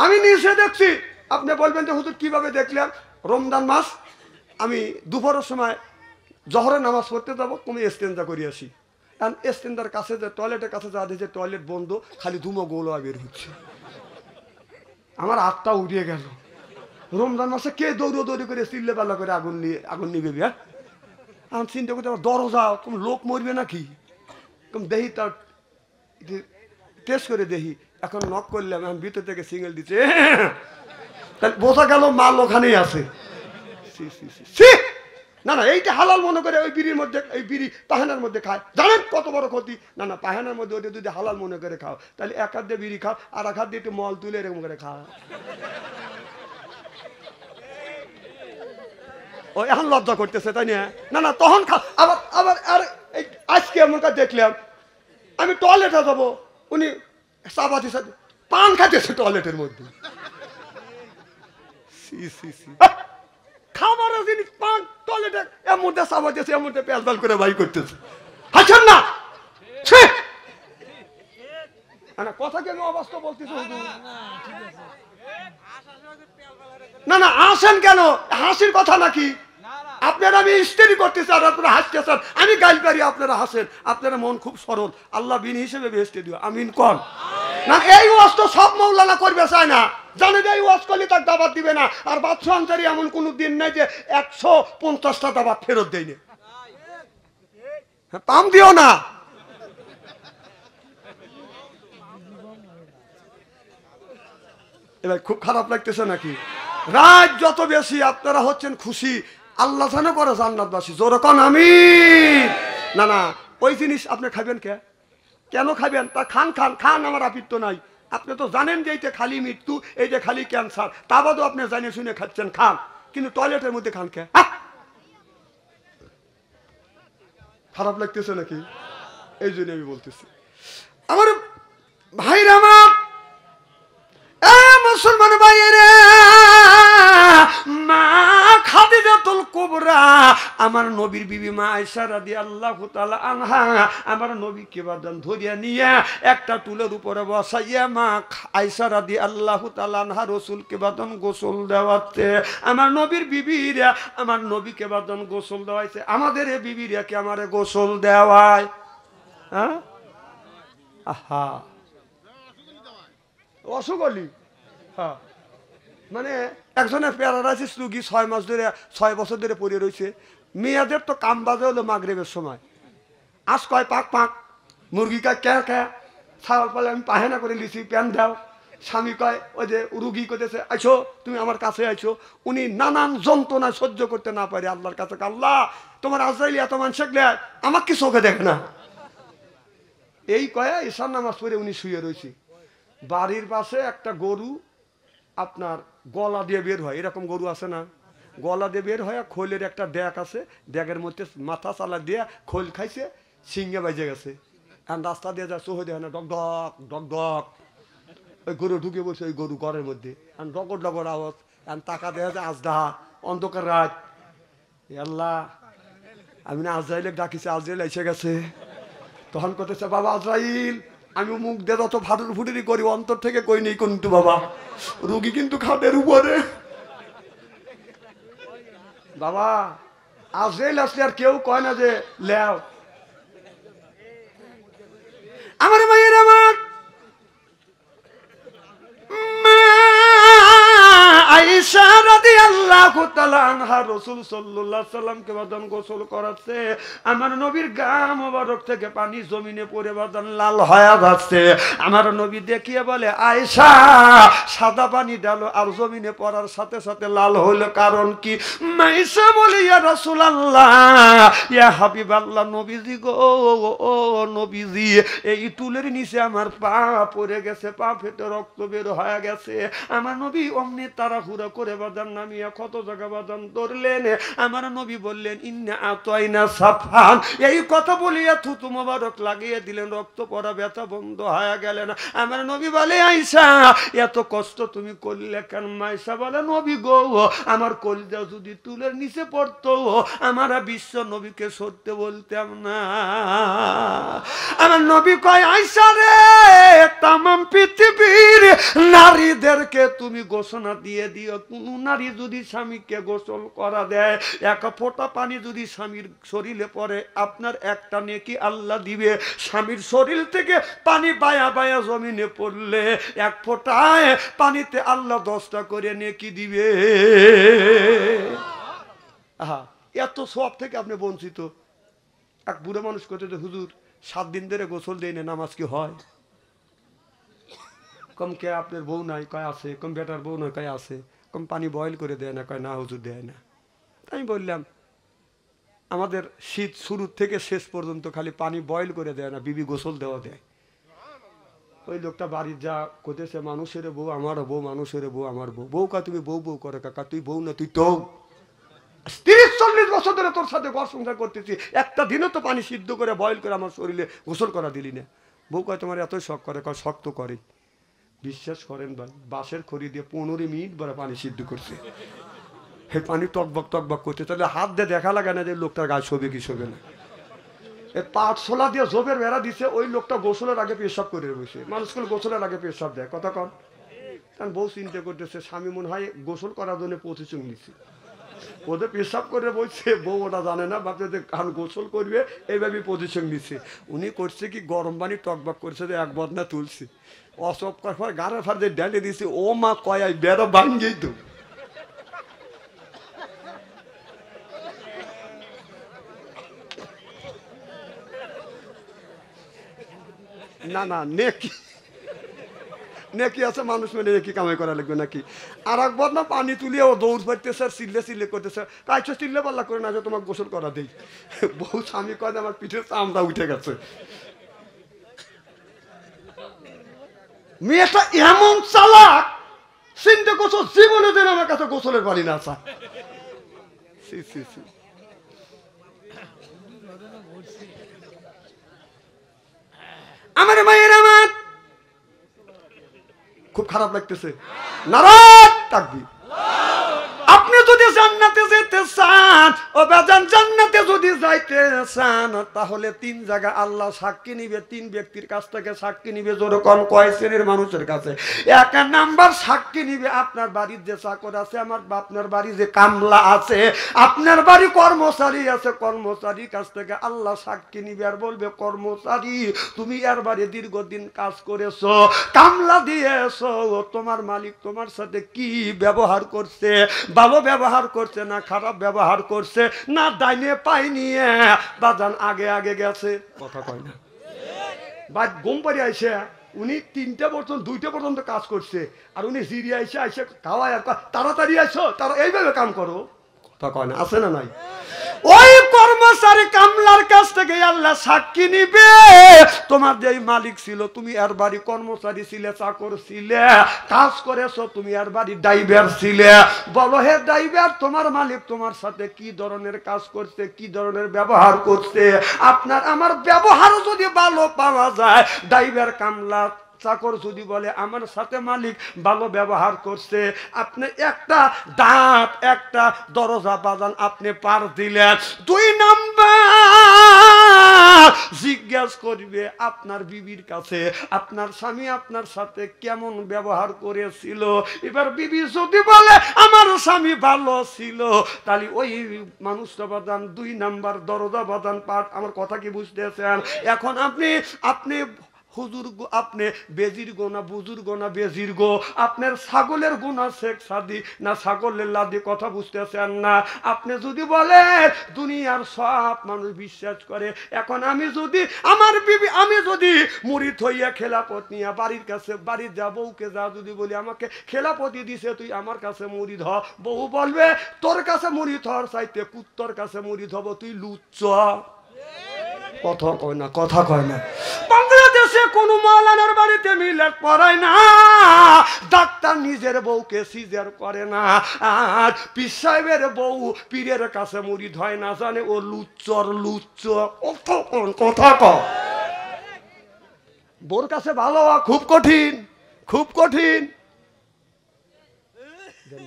আমি নিজে দেখছি। আপনি বলবেন যে হুজুর কিভাবে দেখলেন? রমজান মাস আমি দুপুরের সময় জহরের নামাজ পড়তে যাবো, তুমি ইস্তেঞ্জা করি আসি। কারণ ইস্তেঞ্জার কাছে যে টয়লেটের কাছে যা দিয়েছে টয়লেট বন্ধ, খালি ধুমো গোলা বের হচ্ছে। আমার হাতটা উড়িয়ে গেল। রমজান মাসে কে দৌড়ি করে চিল্লে পাল্লা করে আগুন নিবে? হ্যাঁ, আমি চিন্তা করতে দরজা তুমি লোক মরবে নাকি? তুমি দেহি তার টেস্ট করে দেখি, এখন নক করলাম, এখন ভিতর থেকে সিঙ্গেল দিচ্ছে, তাহলে বোঝা গেল মাল ওখানেই আছে। না না, এইটা হালাল মনে করে ওই বিড়ির মধ্যে, এই বিড়ি পাহানার মধ্যে খায়, জানেন কত বড় ক্ষতি? না না, পাহানার মধ্যে ওটা যদি হালাল মনে করে খাও, তাহলে এক হাত দিয়ে বিড়ি খাও আর এক হাত দিয়ে একটু মল তুলে এরকম করে খাও। ও এখন লজ্জা করতেছে তাই না? না না, তখন খা। আবার আবার আর আজকে এমন কাজ দেখলাম, আমি টয়লেটে যাবো, উনি চাপাতি পান খাইতেছে টয়লেটের মধ্যে। খাবারের জিনিস পান টয়লেটে এর মধ্যে চাপাতিছে, এর মধ্যে পেলপাল করে বাই করতেছে। হাসেন না, কথা কেন অবাস্তব বলতেছে? না না, আসেন কেন? হাসির কথা নাকি? আপনারা আমি স্টেরি করতেছি আর আপনারা হাসতেছেন, আমি গাইল পারি আপনারা হাসেন। আপনারা মন খুব সরল, আল্লাহ বিন হিসেবে বেহেশতে দিও, আমিন কন না। এই ওয়াজ তো সব মাওলানা করবে চায় না, জানে যে এই ওয়াজ করলে তার দাবাত দিবে না। আর বাদশা আনসারী এমন কোন দিন নাই যে 150টা দাবাত ফেরত দেয়নি। পাম দিও না। এবার খুব খারাপ লাগতেছে নাকি? রাত যত বেশি আপনারা হচ্ছেন খুশি, আল্লাহ জানে করে জান্নাতবাসী, জোরে কোন আমিন। না না, ওই জিনিস আপনি খাবেন কেন খাবেন? তা খান খান খান, আমার আপিত্য নাই। আপনি তো জানেন যে এইটা খালি মৃত্যু, এইটা খালি ক্যান্সার, তা বাদেও আপনি জানে শুনে খাচ্ছেন, খান। কিন্তু টয়লেটের মধ্যে খান কে? খারাপ লাগতেছে নাকি? এই জন্য আমি বলতেছি আমার ভাইরা, আমার মুসলমান ভাইয়েরা, মা খাদিজাতুল কুবরা আমার নবীর বিবি মা আয়েশা রাদিয়াল্লাহু তাআলা আনহা আমার নবীকে বাদান ধরিয়া নিয়ে একটা টুলের উপরে বসাইয়া মা আয়েশা রাদিয়াল্লাহু তাআলা আনহা রাসূলকে বাদান গোসল দেওয়াতে আমার নবীর বিবিরা আমার নবীকে বাদান গোসল দেওয়াইছে। আমাদের এই বিবিরা কি আমারে গোসল দেওয়ায়? হ্যাঁ, আহা অসুগলি। হ্যাঁ, মানে একজনের প্যারালাইসিস রুগী 6 মাস ধরে 6 বছর ধরে পড়ে রয়েছে। মেয়েদের তো কাম বাজে হলো মাগরিবের সময়, আজ কয় পাক পাক, মুরগি কয় ক্যা ক্যা, ছাগল পালে আমি পাহেনা করে লিছি প্যান দাও। স্বামী কয় ওই যে রুগী করতেছে আইছো তুমি আমার কাছে আইছো। উনি নানান যন্ত্রণা সহ্য করতে না পারে আল্লাহর কাছে, আল্লাহ তোমার আজরাইল এত মানুষ আমাকে কি চোখে দেখে না। এই কয়া ঈশান নামাজ পড়ে উনি শুয়ে রয়েছে। বাড়ির পাশে একটা গরু আপনার গলা দিয়ে বের হয়, এরকম গরু আছে না, গলা দিয়ে বের হয়, খোলের একটা ড্যাগ আছে, ড্যাগের মধ্যে মাথা চালা দিয়ে খোল খাইছে, সিংহে বাজে গেছে। আর রাস্তা দিয়ে যা চোখে দেখে না, ডক ডক ডক ডক, ওই গরু ঢুকে বসে ওই গরু ঘরের মধ্যে, আর ডগর ডগর আওয়াজ, আর টাকা দেখা যায় আজদাহা অন্ধকার রাত। আল্লাহ আমি না আজরাইলে ডাকিছে, আজরাইল এসে গেছে। তখন করতেছে বাবা আজরাইল আমি মুখ দিয়ে যত ফাটুর ফুটুরি করি অন্তর থেকে কই নেই কিন্তু বাবা রুগী কিন্তু খাটের উপরে। বাবা আজরাইল আসলে আর কেউ কয় না যে লেও। আমার মায়ের আমার আয়েশা রাদিয়াল্লাহু তাআলা আনহা রাসূল সাল্লাল্লাহু আলাইহি সাল্লামকে বাদান গোসল করাচ্ছে। আমার নবীর গা মোবারক থেকে পানি জমিনে পড়ে বাদান লাল হয়ে যাচ্ছে। আমার নবী দেখিয়ে বলে আয়েশা সাদা পানি ডালো, আর জমিনে পড়ার সাথে সাথে লাল হলো কারণ কি? আয়েশা বলে ইয়া রাসূলুল্লাহ ইয়া হাবিবাল্লাহ নবীজি গো ও নবীজি এই টুলের নিচে আমার পা পড়ে গেছে, পা ফেটে রক্ত বের হয়ে গেছে। আমার নবী অমনি তাড়াহুড়া করে বাদান নামিয়া কত জায়গা বাদান ধরলেন। আমার নবী বললেন ইন্না আতাইনা সাফান, এই কথা বলিয়া থুতু মোবারক লাগিয়ে দিলেন, রক্ত পড়া ব্যথা বন্ধ হয়ে গেলেন। আমার নবী বলে আয়েশা এত কষ্ট তুমি করলে কেন? আয়েশা বলে নবী গো আমার কলিজা যদি তুলের নিচে পড়তো আমার বিশ্ব নবীকে সরতে বলতাম না। আমার নবী কয় আয়েশা রে তামাম পৃথিবীর নারীদেরকে তুমি ঘোষণা দিয়ে দিও, কোন নারী যদি স্বামীকে গোসল করা দেয়, এক ফোঁটা পানি যদি স্বামীর শরীরে পড়ে আপনার একটা নেকি আল্লাহ দিবে। স্বামীর শরীর থেকে পানি বায়া বায়া জমিনে পড়লে এক ফোঁটায় পানিতে আল্লাহ 10টা করে নেকি দিবে। আহা এত সব থেকে আপনি বঞ্চিত। এক বুড়ো মানুষ করতে হুজুর 7 দিন ধরে গোসল দেয় না, নামাজ কি হয়? কম কে আপনার বউ নাই? কয় আছে। কম বেটার বউ নয়? কয় আছে। কম পানি বয়েল করে দেয় না? কয় না হুজুর দেয় না। আমি বললাম আমাদের শীত শুরু থেকে শেষ পর্যন্ত খালি পানি বয়েল করে দেয় না, বিবি গোসল দেওয়া দেয়। ওই লোকটা বাড়ির যা করতেছে মানুষের বউ আমার বউ, মানুষের বউ আমার বউ। বউ কা তুমি বউ বউ করে কাকা, তুই বউ না তুই তো 30-40 বছর ধরে তোর সাথে ঘর সংসার করতেছি, একটা দিনও তো পানি সিদ্ধ করে বয়েল করে আমার শরীরে গোসল করা দিলি না। বউ কয় তোমার এতই শখ করে? কয় শখ তো করে। বিশ্বাস করেন ভাই বাঁশের খড়ি দিয়ে 15 মিনিট বড় পানি সিদ্ধ করছে। হে পানি টকবক টকবক করতে, তাহলে হাত দিয়ে দেখা লাগে না যে লোকটার গায়ে শোবে কি শোবে না। এই পাটশোলা দিয়ে জোবের বেড়া দিছে, ওই লোকটা গোসলের আগে পেশাব করে বসে। মানুষকে গোসলের আগে পেশাব দেয় কথা কন। কারণ বউ চিন্তা করতেছে স্বামী মনে হয় গোসল করার জন্য প্রতিচুং নিচ্ছে, ওদের পেশাব করে বলছে, বউ ওটা জানে না, ভাবছে যে কান গোসল করবে এইভাবে পজিশন নিচ্ছে। উনি করছে কি গরম পানি টকবক করছে যে এক বদনা তুলছে, অসব করার গাড়ে ফার যে ডালে দিছে, ও মা কয় বেড়া ভাঙ্গেই তো। না না নেকি নেকি আছে, মানুষ মানে নেকি কামাই করা লাগবে নাকি? আর একবার না পানি তুলিয়ে ও দৌড় পাইতেছে আর চিল্লে চিল্লে করতেছে, কাইছো চিল্লে পাল্লা করে না যে তোমাকে গোসল করা দেই। বউ স্বামী কয় আমার পিঠের চামড়া উঠে গেছে। মেয়েটা এমন চালাক, চিন্তা করছো জীবনে যেন আমার কাছে গোসলের পানি না চা। আমার মায়ের আমার খুব খারাপ লাগতেছে। নারাজ তাকবীর। আপনি যদি জান্নাতে যেতে চান ও বাজান জান্নাতে যদি যাইতে চান তাহলে তিন জায়গা আল্লাহ সাক্ষী নিবে, তিন ব্যক্তির কাছ থেকে সাক্ষী নিবে। যেরকম কয় শ্রেণীর মানুষের কাছে? এক নাম্বার সাক্ষী নিবে আপনার বাড়ির যে চাকর আছে, আপনার বাড়ি যে কামলা আছে, আপনার বাড়ি কর্মচারী আছে, কর্মচারীর কাছ থেকে আল্লাহ সাক্ষী নিবে আর বলবে, কর্মচারী তুমি এর বাড়ি দীর্ঘদিন কাজ করেছো, কামলা দিয়েছো, তোমার মালিক তোমার সাথে কি ব্যবহার করছে, ভালো ব্যবহার করছে না খারাপ ব্যবহার করছে, না ডাইনে পাই নিয়ে বাজান আগে আগে গেছে? কথা কয় না? বা ঘুম পাড়ি আইসে উনি 3টা পর্যন্ত 2টা পর্যন্ত কাজ করছে, আর উনি জিরি আইসে আইসে খাওয়ায় আর তাড়াতাড়ি আইসো, তারা এইভাবে কাম করো। কথা কয় না? আছে না নাই? ওই কর্মচারী কামলার কাছ থেকে আল্লাহ সাক্ষী নিবে, তোমার যে মালিক ছিল, তুমি এর বাড়ি কর্মচারী ছিলে, চাকর ছিলে, কাজ করেছো, তুমি এর বাড়ি ড্রাইভার ছিলে, বলো হে ড্রাইভার তোমার মালিক তোমার সাথে কি ধরনের কাজ করছে, কি ধরনের ব্যবহার করছে? আপনার আমার ব্যবহার যদি ভালো পাওয়া যায়, ড্রাইভার কামলা চাকর যদি বলে আমার সাথে মালিক ভালো ব্যবহার করছে, আপনি একটা দাঁত একটা দরজা বাজান আপনি পার দিলেন। 2 নাম্বার জিজ্ঞাসা করবে আপনার বিবির কাছে, আপনার স্বামী আপনার সাথে কেমন ব্যবহার করেছিল। এবার বিবি যদি বলে আমার স্বামী ভালো ছিল, তাহলে ওই মানুষটা বাজান 2 নাম্বার দরজা বাজান পাঠ। আমার কথা কি বুঝতেছেন? এখন আপনি হুজুর আপনি বেজির গো না বুজুর্গ না বেজির গো, আপনার ছাগলের গুণা শেখ সাদি না ছাগলের লাদি, কথা বুঝতেছেন না? আপনি যদি বলেন দুনিয়ার সব মানুষ বিশ্বাস করে, এখন আমি যদি আমার বিবি আমি যদি মুরিদ হইয়া খেলাপত নিয়ে বাড়ির কাছে বাড়ির যা বউকে যা যদি বলি আমাকে খেলাপতি দিছে তুই আমার কাছে মুরিদ হ, বউ বলবে তোর কাছে মুরিদ হওয়ার চাইতে কুত্তর কাছে মুরিদ হব, তুই লুচ্চ। কথা কয় না? কথা কয় না? বাংলাদেশে কোন মাওলানার বাড়িতে মিলাদ পড়ায় না, ডাক্তার নিজের বউকে সিজার করে না, আর পীর সাহেবের বউ পীরের কাছে মুরিদ হয় না, জানে ও লুচ্চর লুচ্চ। কথা কয় বোর কাছে ভালো হওয়া খুব কঠিন, খুব কঠিন।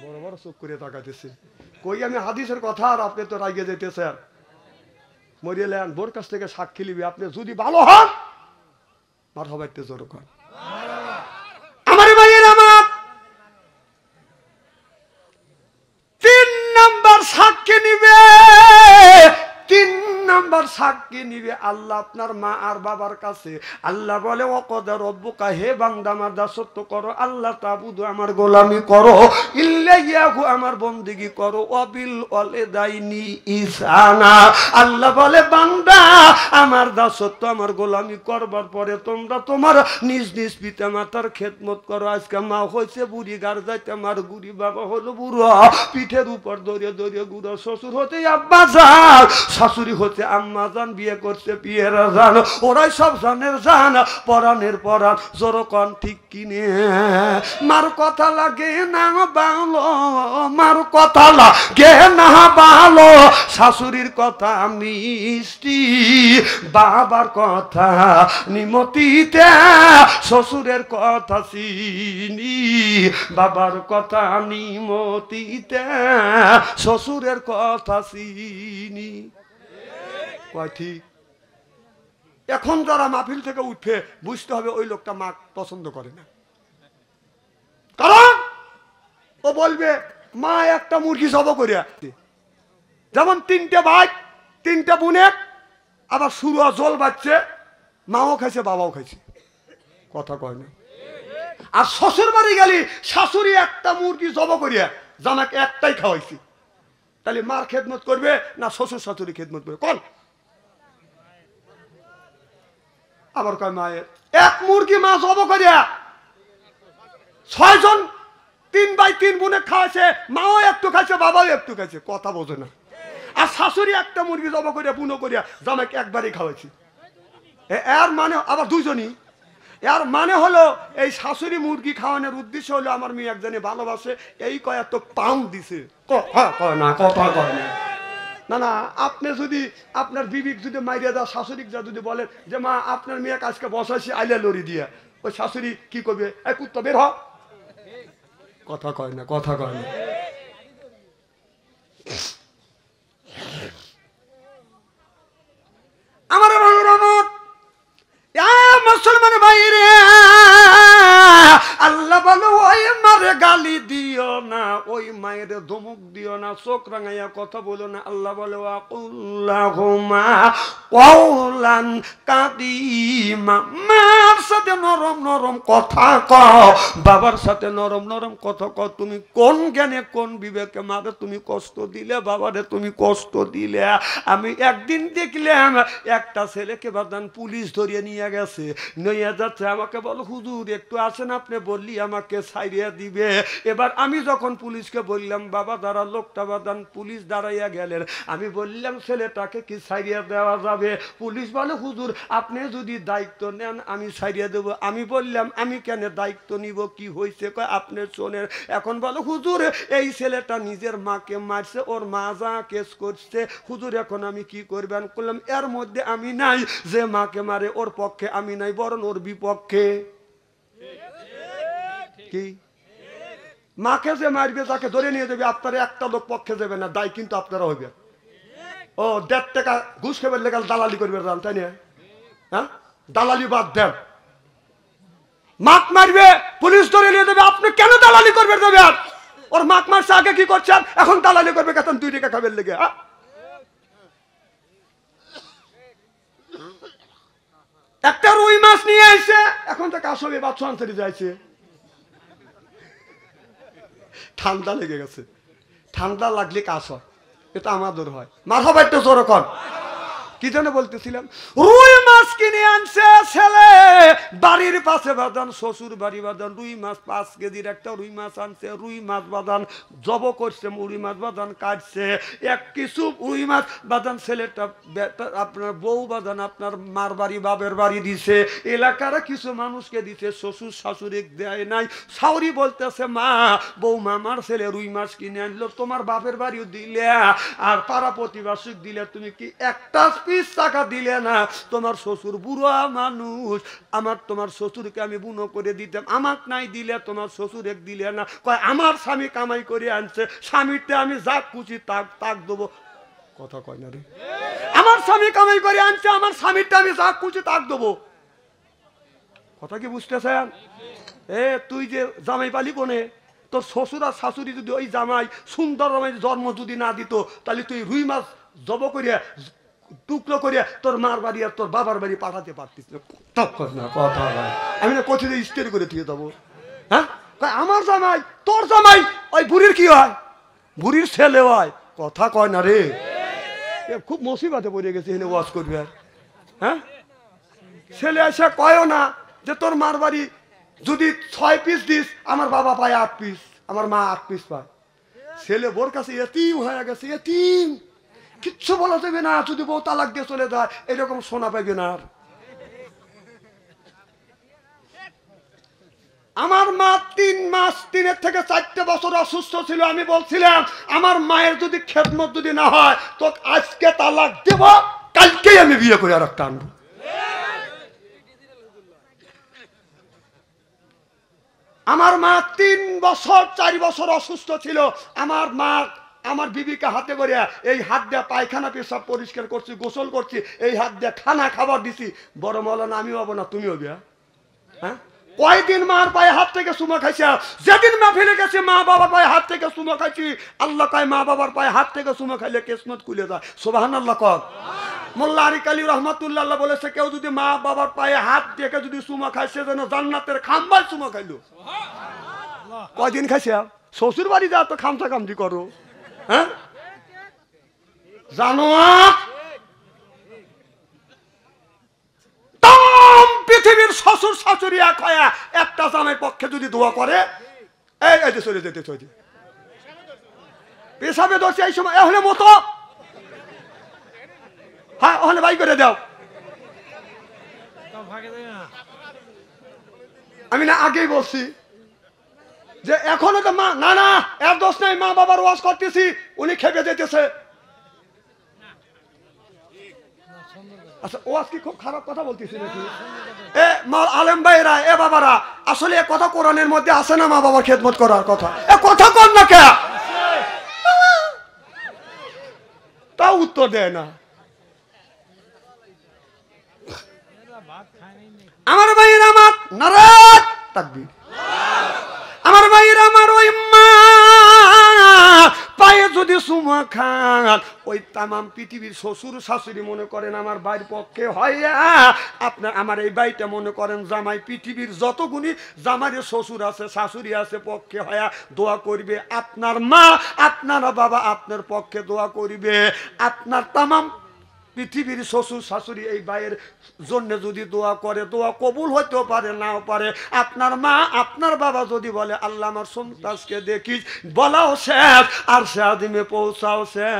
বড় বড় চোখ করে তাকাইতেছে, কই আমি হাদিসের কথা আর আপনি তো রাগে যেতেছেন। মরিয়ালেন বোর কাছ থেকে সাক্ষী লিবি, আপনি যদি ভালো হন মারহাবাইতে জোর কর। আমার ভাইয়ের আমার 3 নাম্বার সাক্ষী নিবে, 3 নাম্বার সাক্ষী নিবে আল্লাহ আপনার মা আর বাবার কাছে। আল্লাহ বলে ওয়াকাদা রব্বুকা, হে বান্দা আমার দাসত্ব করো, আল্লাহ তাবুদু আমার গোলামি করো, ইল্লাইয়াহু আমার বন্দেগী করো, ওয়াবিল ওয়ালিদাইনি ইহসানা। আল্লাহ বলে বান্দা আমার দাসত্ব আমার গোলামি করবার পরে তোমরা তোমার নিজ নিজ পিতা মাতার খেদমত করো। আজকে মা হয়েছে বুড়ি, গার যাইতে আমার গুড়ি, বাবা হলো বুড়ো, পিঠের উপর দড়িয়ে দড়িয়ে গুড়ো, শ্বশুর হতে আব্বা যান, শাশুড়ি হতে আম্মা যান, বিয়ে করছে পিয়েরা যান, ওরাই সব জানের জান, পরাণের পরাণ, জোরকন ঠিক কিনে। মার কথা লাগে না ভালো, মার কথা লাগে না ভালো, শাশুড়ির কথা মিষ্টি, বাবার কথা নিমতিতে, শ্বশুরের কথা চিনি, বাবার কথা নিমতিতে, শ্বশুরের কথা চিনি। কয় ঠিক? এখন যারা মাহফিল থেকে উঠে বুঝতে হবে ওই লোকটা মা পছন্দ করে না, কারণ ও বলবে মা একটা মুরগি জব করিয়া, যেমন 3টে ভাই 3টে বোনের, আবার শুরু জল বাচ্চে, মাও খাইছে বাবাও খাইছে। কথা কয় না? আর শ্বশুর বাড়ি গেলি শাশুড়ি একটা মুরগি জব করিয়া জামাকে একটাই খাওয়াইছি, তাহলে মার খেদমত করবে না শ্বশুর শাশুড়ি খেদমত করবে? কোন? আবার কয় মায়ের এক মুরগি মা জব করিয়া 6 জন 3 ভাই 3 বোনে খাওয়াইছে, মাও একটু খাইছে বাবাও একটু খাইছে। কথা বোঝে না। আর শাশুড়ি একটা মুরগি জব করিয়া বুনো করিয়া জামাকে একবারই খাওয়াইছি, এর মানে আবার 2 জনই। এর মানে হলো এই শাশুড়ি মুরগি খাওয়ানোর উদ্দেশ্য হলো আমার মেয়ে একজনে ভালোবাসে, এই কয় এত পাউন্ড দিছে। কথা কয় না? কথা কয় না? না না, আপনি যদি আপনার বিবিক যদি মাইরিয়া দাও, শাশুড়িক যা যদি বলেন যে মা আপনার মেয়ে আজকে বসাইছি আইলা লড়ি দিয়া, ওই শাশুড়ি কি করবে? এই কুত্তা বের হ। কথা কয় না? কথা কয় না? চোখ রাঙাইয়া কথা বলো না। আল্লাহ বলে ওয়াকুল্লাহুমা কওলান কাদিমা, মার সাথে নরম নরম কথা কও, বাবার সাথে নরম নরম কথা কও। তুমি কোন জ্ঞানে কোন বিবেকে মারে তুমি কষ্ট দিলে, বাবারে তুমি কষ্ট দিলে। আমি একদিন দেখলাম একটা ছেলেকে বাদান পুলিশ ধরিয়ে নিয়ে গেছে, নিয়ে যাচ্ছে, আমাকে বলো হুজুর একটু আসেন, আপনি বললি আমাকে ছাইরিয়া দিবে। এবার আমি যখন পুলিশকে বললাম বাবা দাঁড়া, লোকটা বাদান পুলিশ দাঁড়াইয়া গেলেন, আমি বললাম ছেলেটাকে কি ছাইরিয়া দেওয়া যাবে? পুলিশ বলে হুজুর আপনি যদি দায়িত্ব নেন আমি ছাইরিয়া দেবো। আমি বললাম আমি কেন দায়িত্ব নিব, কি হয়েছে? কয় আপনি শোনেন। এখন বলো হুজুর এই ছেলেটা নিজের মাকে মারছে, ওর মা যা কেস করছে হুজুর এখন আমি কি করবেন? বললাম এর মধ্যে আমি নাই, যে মাকে মারে ওর পক্ষে আমি নাই, বরং ওর বিপক্ষে। কি মাকে যে মারবে তাকে ধরে নিয়ে যাবে, আপনারা একটা লোক পক্ষে যাবে না, দায় কিন্তু আপনারা হইবে। ও 1.5 টাকা ঘুষ খেবে লেগাল দালালি করবে জান, তাই না? হ্যাঁ দালালি বাদ দেন। মাক মারবে পুলিশ ধরে নিয়ে যাবে, আপনি কেন দালালি করবে যাবেন? ওর মাক মারছে আগে কি করছেন, এখন দালালি করবে কেন 2 টাকা খাবেন লেগে? একটা রুই মাছ নিয়ে আইছে, এখন তো কাশবে বাচ্চা আনসারি যাইছে, ঠান্ডা লেগে গেছে। ঠান্ডা লাগলে কাশ হয়, এটা আমাদের হয়। মারহাবা একটু জোরে কর। কি জন্য বলতেছিলাম, রুই মাছ কিনে আনছে ছেলে বাড়ির পাশে বাদান, শ্বশুর বাড়ি বাদান, রুই মাছ 5 কেজির একটা রুই মাছ আনছে। রুই মাছ বাদান জব করছে, রুই মাছ বাদান কাটছে, এক কিছু রুই মাছ বাদান ছেলেটা আপনার বউ বাদান আপনার মার বাড়ি বাবের বাড়ি দিছে, এলাকার কিছু মানুষকে দিছে, শ্বশুর শাশুড়ি দেয় নাই। শাশুড়ি বলতেছে মা বৌমা আমার ছেলে রুই মাছ কিনে আনলো, তোমার বাপের বাড়িও দিলে আর পাড়া প্রতিবাসী দিলে, তুমি কি একটা পিস টাকা দিলে না? তোমার শ্বশুর বুড়া মানুষ, আমার তোমার শ্বশুরকে আমি বুনো করে দিতাম, আমাক নাই দিলে, তোমার শ্বশুর এক দিলে না। কয় আমার স্বামী কামাই করে আনছে, স্বামীতে আমি যা খুশি তাক দেবো। কথা কয় না রে, আমার স্বামী কামাই করে আনছে, আমার স্বামীটা আমি যা খুশি তাক দেবো। কথা কি বুঝতেছেন? তুই যে জামাই পালি কোনে, তোর শ্বশুর আর শাশুড়ি যদি ওই জামাই সুন্দর জন্ম যদি না দিত, তাহলে তুই রুই মাছ জব করিয়া টুকরো করিয়া তোর মার বাড়ি আর তোর বাবার বাড়ি পাঠাতে পারতিস না। কথা আমি না কোথায় স্টের করে দিয়ে দেবো? হ্যাঁ আমার জামাই তোর জামাই ওই বুড়ির কি হয়, বুড়ির ছেলে হয়। কথা কয় না রে, খুব মুসিবতে পড়ে গেছে এনে ওয়াজ করবে। হ্যাঁ ছেলে এসে কয়ও না যে তোর মার বাড়ি যদি 6 পিস দিস, আমার বাবা পায় 8 পিস, আমার মা 8 পিস পায়। ছেলে বোর কাছে এতিম হয়ে গেছে, এতিম, কিচ্ছু বলা যাবে না, যদি বউ তালাক দিয়ে চলে যায় এরকম শোনা পাইবে না। আমার মা 3 মাস 3 থেকে 4 বছর অসুস্থ ছিল। আমি বলছিলাম আমার মায়ের যদি খেদমত যদি না হয় তো আজকে তালাক দেব, কালকেই আমি বিয়ে করে আর একটা আনবো। আমার মা 3 বছর 4 বছর অসুস্থ ছিল। আমার মা আমার বিবিকে হাতে করে এই হাত দিয়ে পায়খানা পেশাব পরিষ্কার করছি, গোসল করছি, এই হাত দিয়ে খানা খাবার দিছি। বড় মৌলানা আমি হবো না তুমি হবে? হ্যাঁ কয়দিন মার পায়ে হাত থেকে চুমা খাইছে? যেদিন মা ফেলে গেছে মা বাবার পায়ে হাত থেকে চুমা খাইছি। আল্লাহ কয় মা বাবার পায়ে হাত থেকে চুমা খাইলে কিসমত খুলে যায়। সুবহানাল্লাহ কর। মোল্লা আরিক আলী রহমাতুল্লাহ বলেছে কেউ যদি মা বাবার পায়ে হাত দিয়ে যদি চুমা খাইছে যেন জান্নাতের খাম্বায় চুমা খাইলো। কয়দিন খাইছে? শ্বশুর বাড়ি যা তো খামচা খামচি করো। হ্যাঁ জানো পৃথিবীর শ্বশুর শাশুড়ি এক হয়ে একটা জামের পক্ষে যদি দোয়া করে, এই যে চলে যেতে চলে পেশাবে দোষে এই সময় হলে মতো, হ্যাঁ ওখানে বাই করে দাও। আমি না আগেই বলছি যে এখনো তো মা না না এর দোষ নাই, মা বাবার ওয়াজ করতেছি উনি খেপে যেতেছে। আচ্ছা ওয়াজ কি খুব খারাপ কথা বলতেছি নাকি? আলেম ভাইরা এ বাবারা আসলে এ কথা কোরআনের মধ্যে আছে না মা বাবার খেদমত করার কথা? এ কথা কর না কে? তাও উত্তর দেয় না। আমার ভাইয়ের আমার নারাত তাকবীর, আমার ভাইয়ের আমার ওই মা পায়ে যদি সুমা খান ওই তামাম পৃথিবীর শ্বশুর শাশুড়ি মনে করেন আমার ভাইয়ের পক্ষে হয়, আপনার আমার এই ভাইটা মনে করেন জামাই, পৃথিবীর যত গুণী জামাইয়ের শ্বশুর আছে শাশুড়ি আছে পক্ষে হয় দোয়া করবে, আপনার মা আপনার বাবা আপনার পক্ষে দোয়া করবে, আপনার তামাম পৃথিবীর শ্বশুর শাশুড়ি এই ভাইয়ের জন্য যদি দোয়া করে দোয়া কবুল হতেও পারে নাও পারে। আপনার মা আপনার বাবা যদি বলে আল্লাহ আমার সন্তানকে দেখিস, বলাও শেষ আর সে আদিমে পৌঁছাও শেষ।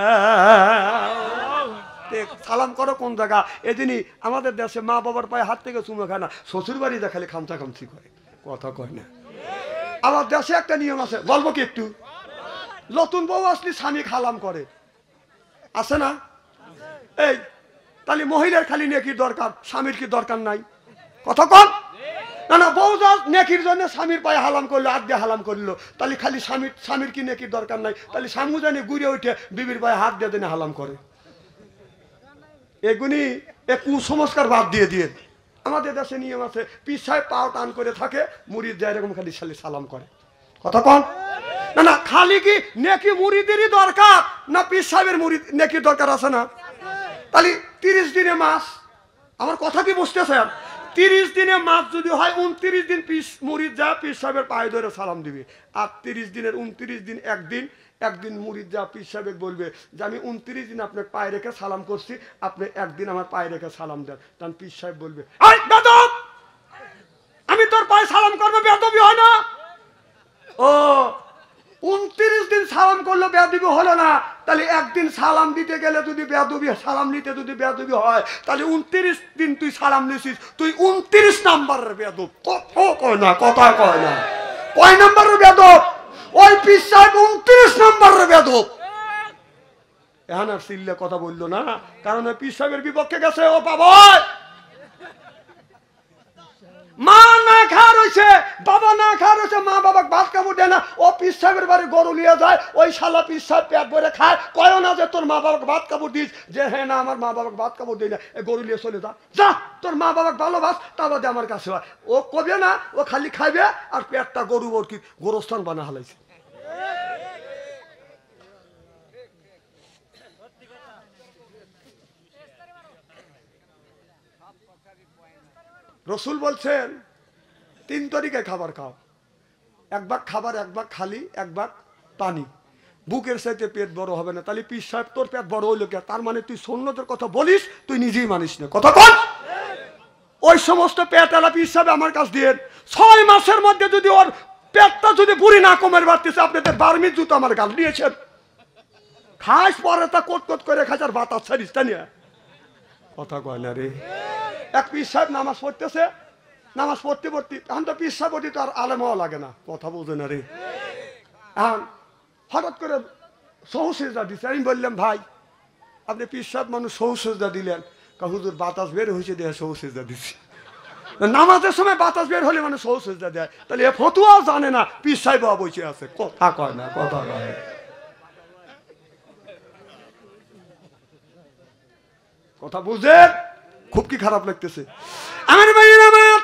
সালাম করো কোন জায়গা? এদিনই আমাদের দেশে মা বাবার পায়ে হাত থেকে চুমো খায় না, শ্বশুর বাড়িতে খালি খামচা খামচি করে, কথা কয় না। আমার দেশে একটা নিয়ম আছে, বলবো কি একটু? নতুন বউ আসলে স্বামী খালাম করে, আছে না? এই তাহলে মহিলার খালি নেকির দরকার, স্বামীর কি দরকার নাই? কথা কন না না, বউ যা নেকির জন্য স্বামীর পায়ে হালাম করলো, হাত দিয়ে হালাম করলো, তাহলে খালি স্বামীর কি নেকির দরকার নাই? তাহলে স্বামী জানি ঘুরে উঠে বিবির পায়ে হাত দিয়ে দিনে হালাম করে। এগুনি এক কুসংস্কার বাদ দিয়ে দিয়ে আমাদের দেশে নিয়ম আছে, পিছায় পাও টান করে থাকে, মুড়ির যায় এরকম খালি খালি সালাম করে, কথা কন না না। খালি কি নেকি মুড়িদেরই দরকার না পীর সাহেবের মুড়ি নেকির দরকার আছে না? তাহলে 30 দিনে মাস, আমার কথা কি বুঝতেছেন? 30 দিনে মাস যদি হয় 29 দিন পিস মুড়িদ যা পীর সাহেবের পায়ে ধরে সালাম দিবে, আর 30 দিনের 29 দিন একদিন মুড়িদ যা পীর সাহেব বলবে যে আমি 29 দিন আপনার পায়ে রেখে সালাম করছি, আপনি একদিন আমার পায়ে রেখে সালাম দেন। তখন পীর সাহেব বলবে আমি তোর পায়ে সালাম করবো, বেয়াদবি হয় না? ও 29 দিন সালাম করলো বেয়াদবি হলো না, তাহলে একদিন সালাম দিতে গেলে যদি বেয়াদবি, সালাম নিতে যদি বেয়াদবি হয়, তাহলে 29 দিন তুই সালাম নিছিস, তুই 29 নাম্বারের বেয়াদব। কয় না, কথা কয় না, কয় নাম্বারের বেয়াদব? ওই পীর সাহেব 29 নাম্বারের বেয়াদব। এখন আর সিল্লে কথা বললো না, কারণ ওই পীর সাহেবের বিপক্ষে গেছে। ও বাবা, মা না খাওয়া রয়েছে, বাবা না খাওয়া রয়েছে, মা বাবা ভাত কাপড় দেয় না, ও পীর সাহেবের বাড়ি গরু নিয়ে যায়, ওই শালা পীর সাহেব পেট ভরে খায়, কয় না যে তোর মা বাবাকে ভাত কাপড় দিস, যে হ্যাঁ না আমার মা বাবাকে ভাত কাপড় দিই না, গরু নিয়ে চলে যা তোর মা বাবাকে ভালোবাস, তা বাদে আমার কাছে হয়। ও কবে না, ও খালি খাইবে আর পেটটা গরু ওর কি গোরস্থান বানা হালাইছে। রসুল বলছেন 3 তরিকায় খাবার খাও, এক ভাগ খাবার, এক ভাগ খালি, এক ভাগ পানি। বুকের সাথে পেট বড় হবে না। তাহলে পীর সাহেব তোর পেট বড় হইলো কে? তার মানে তুই সুন্নতের কথা বলিস, তুই নিজেই মানিস না, কথা কন। ওই সমস্ত পেট এলা পীর সাহেব আমার কাছ দিয়ে 6 মাসের মধ্যে যদি ওর পেটটা যদি বুড়ি না কমের বাড়তেছে, আপনাদের বার্মির জুতো আমার গাল নিয়েছেন, খাস পরে তা কোট করে খাস আর বাতাস ছাড়িস, তা নিয়ে কথা কয় না রে। এক পীর সাহেব নামাজ পড়তেছে, নামাজ পড়তে এখন তো পীর সাহেব তো আর আলেমও লাগে না, কথা বোঝে না রে। এখন হঠাৎ করে সহসেজা দিচ্ছে, আমি বললাম ভাই আপনি পীর সাহেব মানুষ সহসেজা দিলেন, হুজুর বাতাস বের হয়েছে দেয় সহসেজা দিচ্ছি। নামাজের সময় বাতাস বের হলে মানে সহসেজা দেয়, তাহলে এ ফতুয়াও জানে না, পীর সাহেব বসে আছে, কথা কয় না, কথা কয়। কথা বুঝে খুব কি খারাপ লাগতেছে আমার ভাই আমার।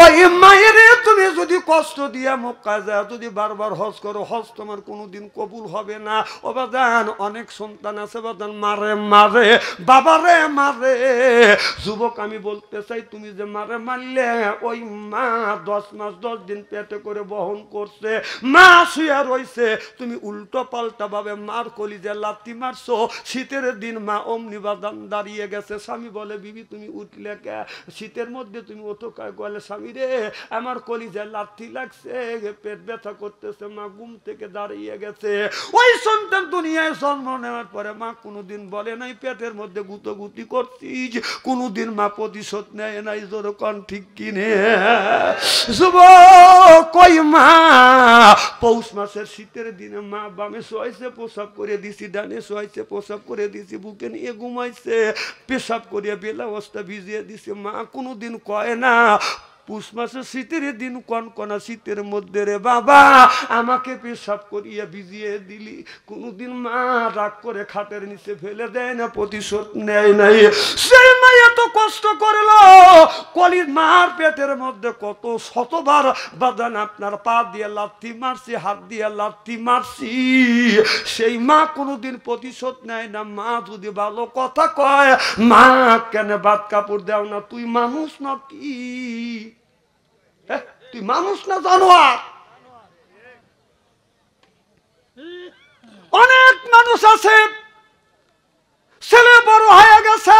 ওই মায়ের তুমি যদি কষ্ট দিয়া মক্কা যায়, যদি বারবার হজ করো, হজ তোমার কোনোদিন কবুল হবে না। ও বাজান অনেক সন্তান আছে বাজান মারে মারে, বাবারে মারে। যুবক আমি বলতে চাই, তুমি যে মারে মারলে, ওই মা 10 মাস 10 দিন পেটে করে বহন করছে, মা শুয়ে রইছে, তুমি উল্টো পাল্টা ভাবে মার কলিজে লাথি মারছো। শীতের দিন মা অমনি বাদান দাঁড়িয়ে গেছে, স্বামী বলে বিবি তুমি উঠলে কে? শীতের মধ্যে তুমি ওঠো কে? বলে স্বামী রে আমার কলিজে লাথি লাগছে, পেট ব্যথা করতেছে। মা ঘুম থেকে দাঁড়িয়ে গেছে। ওই সন্তান দুনিয়ায় জন্ম নেওয়ার পরে মা কোনোদিন বলে নাই পেটের মধ্যে গুতোগুতি করছিস, কোনোদিন মা প্রতিশোধ নেয় নাই, জোর কন ঠিক কিনে যুবক। কই মা পৌষ মাসের শীতের দিনে মা বামে শোয়াইছে, প্রসাব করে দিছি, ডানে শোয়াইছে, প্রসাব করে দিছি, বুকে নিয়ে ঘুমাইছে, পেশাব করিয়া বেলা অবস্থা ভিজিয়ে দিছে। মা কোনোদিন কয় না পুষ মাসে শীতের দিন কনকনা শীতের মধ্যে রে বাবা আমাকে পেশাব করিয়া ভিজিয়ে দিলি, কোনদিন মা রাগ করে খাটের নিচে ফেলে দেয় না, প্রতিশোধ নেয় নাই। সেই মা এত কষ্ট করলো, কলির মার পেটের মধ্যে কত শতবার বাদান আপনার পা দিয়ে লাথি মারছি, হাত দিয়ে লাথি মারছি, সেই মা কোনোদিন প্রতিশোধ নেয় না। মা যদি ভালো কথা কয়, মা কেন ভাত কাপড় দেও না, তুই মানুষ না কি? তুই মানুষ না জানোয়ার? অনেক মানুষ আছে ছেলে বড় হয়ে গেছে,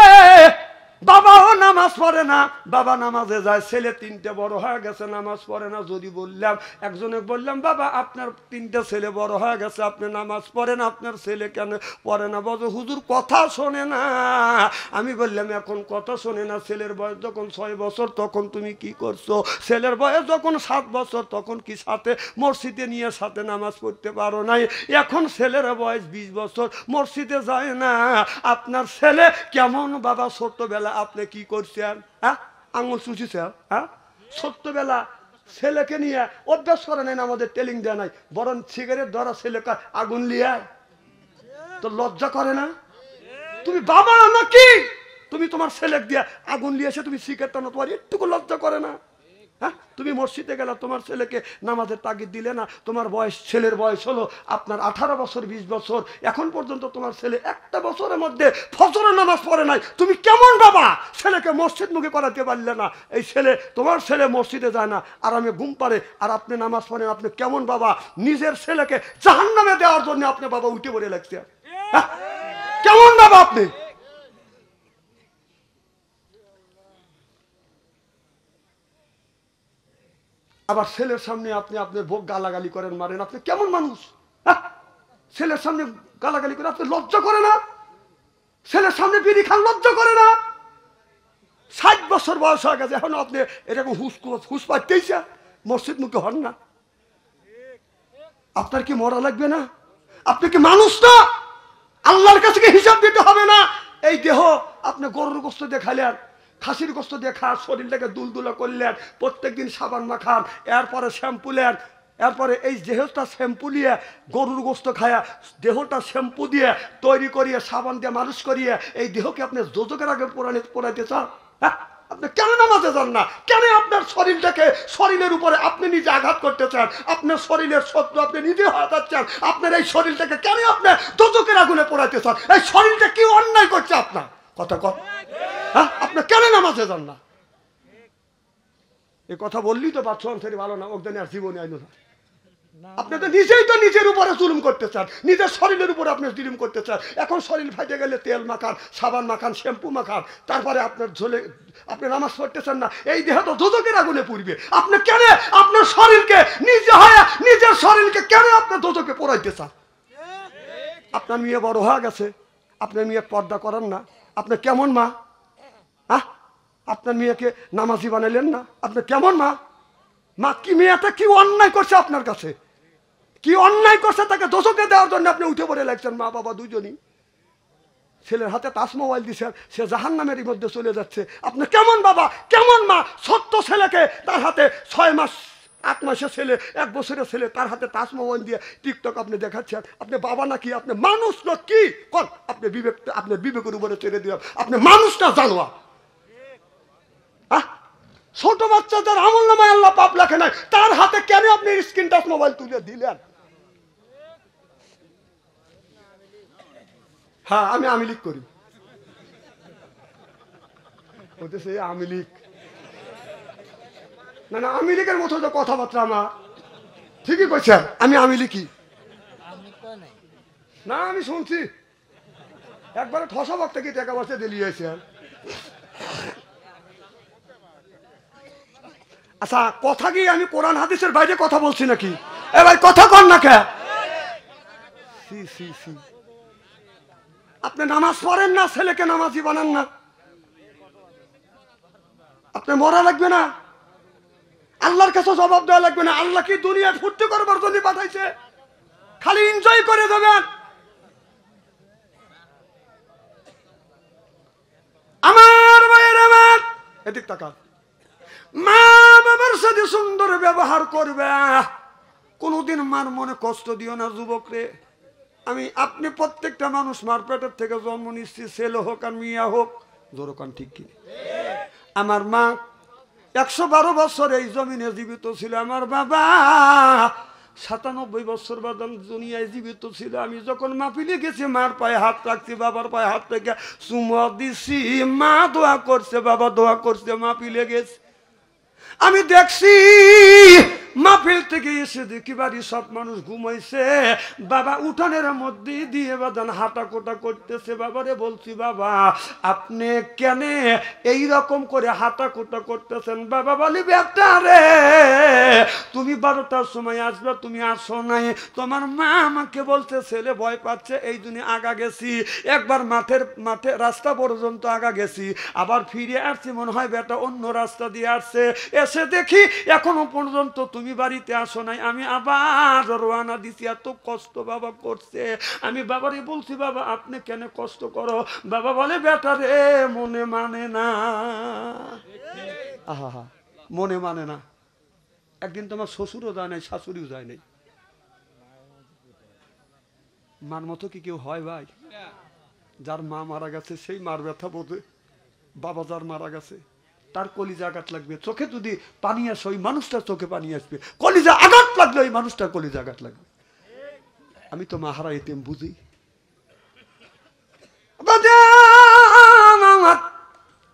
বাবাও নামাজ পড়ে না, বাবা নামাজে যায়, ছেলে তিনটে বড় হয়ে গেছে নামাজ পড়ে না। যদি বললাম, একজনে বললাম বাবা আপনার তিনটে ছেলে বড় হয়ে গেছে, আপনি নামাজ পড়েন, আপনার ছেলে কেন পড়ে না? বলে হুজুর কথা শোনে না। আমি বললাম এখন কথা শোনে না, ছেলের বয়স যখন 6 বছর তখন তুমি কি করছো? ছেলের বয়স যখন 7 বছর তখন কি সাথে মসজিদে নিয়ে সাথে নামাজ পড়তে পারো নাই? এখন ছেলের বয়স 20 বছর, মসজিদে যায় না। আপনার ছেলে কেমন বাবা ছোট্টবেলা আপনি কি করছেন? হ্যাঁ, আঙুল চুষিছেন? হ্যাঁ, ছোট্টবেলা ছেলেকে নিয়ে অভ্যাস করে নেন, আমাদের টেলিং দেয় নাই, বরং সিগারেট ধরা ছেলেকে আগুন লিয়ে তো লজ্জা করে না? তুমি বাবা নাকি? তুমি তোমার ছেলে দিয়ে আগুন লিয়েছে, তুমি সিগারেট টানো, তোমার একটুকু লজ্জা করে না? হ্যাঁ, তুমি মসজিদে গেলে তোমার ছেলেকে নামাজের তাগিদ দিলে না। তোমার বয়স, ছেলের বয়স হলো আপনার 18 বছর 20 বছর, এখন পর্যন্ত তোমার ছেলে একটা বছরের মধ্যে ফজরের নামাজ পড়ে নাই। তুমি কেমন বাবা? ছেলেকে মসজিদ মুখে করাতে পারলে না। এই ছেলে, তোমার ছেলে মসজিদে যায় না, আরামে ঘুম পাড়ে, আর আপনি নামাজ পড়েন। আপনি কেমন বাবা? নিজের ছেলেকে জাহান্নামে দেওয়ার জন্য আপনি বাবা উঠে পড়ে লাগছে। হ্যাঁ, কেমন বাবা আপনি? আবার ছেলের সামনে আপনি আপনার ভোগ গালাগালি করেন, মারেন, আপনি কেমন মানুষ? ছেলের সামনে গালাগালি করে আপনি লজ্জা করে না? ছেলের সামনে বিড়ি খান, লজ্জা করে না? 60 বছর বয়স হয়ে গেছে, এখন আপনি এরকম হুস পাইতেইছে, মসজিদ মুখে হন না? আপনার কি মরা লাগবে না? আপনি কি মানুষ না? আল্লাহর কাছে কি হিসাব দিতে হবে না? এই দেহ আপনি গরুর গোস্ত দিয়ে খাইলেন, খাসির গোস্ত দিয়ে খান, শরীরটাকে দুলদুলা করলেন, প্রত্যেকদিন সাবান মাখান, এরপরে শ্যাম্পু নেন, এরপরে এই দেহটা শ্যাম্পু নিয়ে গরুর গোস্ত খায়া দেহটা শ্যাম্পু দিয়ে তৈরি করিয়ে সাবান দিয়ে মানুষ করিয়ে এই দেহকে আপনি যোজকের আগে পড়াইতে চান? হ্যাঁ, আপনি কেন নামাজে যান না? কেন আপনার শরীরটাকে, শরীরের উপরে আপনি নিজে আঘাত করতে চান? আপনার শরীরের শত্রু আপনি নিজে হয়ে যাচ্ছেন। আপনার এই শরীরটাকে কেন আপনি যোজকের আগুনে পড়াইতে চান? এই শরীরটা কি অন্যায় করছে আপনার? কথা কর। হ্যাঁ, আপনি কেন নামাজে যান না? এই কথা বললি তো বাচ্চা সেটি ভালো না, ওদের আর জীবনে আইন না। আপনি তো নিজেই তো নিজের উপরে জুলুম করতে চান, নিজের শরীরের উপরে আপনি জুলুম করতে চান। এখন শরীর ফাটে গেলে তেল মাখান, সাবান মাখান, শ্যাম্পু মাখান, তারপরে আপনার ঝোলে আপনি নামাজ পড়তে চান না। এই দেহ তো দোজকের আগুনে পুড়বে। আপনি কেন আপনার শরীরকে নিজে হয়, নিজের শরীরকে কেন আপনার দোজকে পোড়াইতে চান? আপনার মেয়ে বড় হয়ে গেছে, আপনার মেয়ে পর্দা করেন না, আপনি কেমন মা? হ্যাঁ, আপনার মেয়েকে নামাজি বানাইলেন না, আপনি কেমন মা? মা কি, মেয়েটা কি অন্যায় করছে আপনার কাছে? কি অন্যায় করছে তাকে দোষকে দেওয়ার জন্য আপনি উঠে পড়ে লাগছেন? মা বাবা দুজনই ছেলের হাতে টাচ মোবাইল দিচ্ছেন, সে জাহান্নামের মধ্যে চলে যাচ্ছে। আপনি কেমন বাবা, কেমন মা? ছোট্ট ছেলেকে তার হাতে 6 মাস 8 মাসের ছেলে, 1 বছরের ছেলে, তার হাতে টাচ মোবাইল দিয়ে টিকটক আপনি দেখাচ্ছেন। আপনি বাবা নাকি? আপনি মানুষ না কি? কোন আপনি বিবেক, আপনার বিবেকের উপরে ছেড়ে দিলাম, আপনি মানুষ না জানোয়ার? ছোট বাচ্চাদের আমল নামায় আল্লাহ পাপ লেখে নাই, তার হাতে কেন আপনি স্ক্রিন টাচ মোবাইল তুলে দিলেন? হ্যাঁ, আমি আওয়ামী লীগ করি, বলতেছে আওয়ামী লীগ না, না আওয়ামী লীগের মতো তো কথাবার্তা আমার। ঠিকই কইছেন, আমি আওয়ামী লীগই না, আমি শুনছি একবারে ঠসা বক্তা কি টাকা পয়সা দিলিয়েছেন। আচ্ছা, কথা কি আমি কোরআন হাদিসের বাইরে কথা বলছি নাকি? এ ভাই কথা কর না কে? আপনি নামাজ পড়েন না, ছেলেকে নামাজি বানান না, আপনি মরা লাগবে না? আল্লাহর কাছে জবাব দেওয়া লাগবে না? আল্লাহ কি দুনিয়া ফুর্তি করবার জন্য পাঠাইছে? খালি এনজয় করে দেবেন। আমার ভাইয়ের, আমার এদিক তাকান, মা সাথে সুন্দর ব্যবহার করবে। কোনোদিন মার মনে কষ্ট দিও না যুবক রে। আপনি প্রত্যেকটা মানুষ মার পেটের থেকে জন্ম নিচ্ছি, ছেলে হোক আর মেয়ে হোক, জোরকান ঠিক কি? আমার মা 112 বছর এই জমিনে জীবিত ছিল। আমার বাবা 97 বছর বাদন দুনিয়ায় জীবিত ছিল। আমি যখন মাহফিলে গেছি মার পায়ে হাত রাখছি, বাবার পায়ে হাত রেখে চুমা দিছি, মা দোয়া করছে, বাবা দোয়া করছে, মাহফিলে গেছি। আমি দেখছি মাহফিল থেকে এসে দেখি বাড়ি সব মানুষ ঘুমাইছে, বাবা উঠানের মধ্যে দিয়ে বাদান হাঁটা কোটা করতেছে। বাবারে বলছি, বাবা আপনি কেন এই রকম করে হাঁটা কোটা করতেছেন? বাবা বলি, বেটা রে তুমি 12টার সময় আসবে, তুমি আসো নাই। তোমার মা আমাকে বলছে ছেলে ভয় পাচ্ছে, এই জন্য আগা গেছি। একবার মাঠে রাস্তা পর্যন্ত আগা গেছি, আবার ফিরে আসছি, মনে হয় বেটা অন্য রাস্তা দিয়ে আসছে। এসে দেখি এখনো পর্যন্ত তুমি বাড়িতে আসো নাই। আমি আবার রওনা দিছি, এত কষ্ট বাবা করছে। আমি বাবারে বলছি, বাবা আপনি কেন কষ্ট করো? বাবা বলে, বেটা রে মনে মানে না। আহা, মনে মানে না। একদিন তোমার শ্বশুরও যায় নাই, শাশুড়িও যায় নাই। মার মতো কি কেউ হয় ভাই? যার মা মারা গেছে সেই মার ব্যথা বোঝে। বাবা যার মারা গেছে তার কলিজা আঘাত লাগবে। চোখে যদি পানি আসে ওই মানুষটার চোখে পানি আসবে, কলিজা আঘাত লাগলে ওই মানুষটার কলিজা আঘাত লাগবে। আমি তো মাহারা এতেম বুঝি।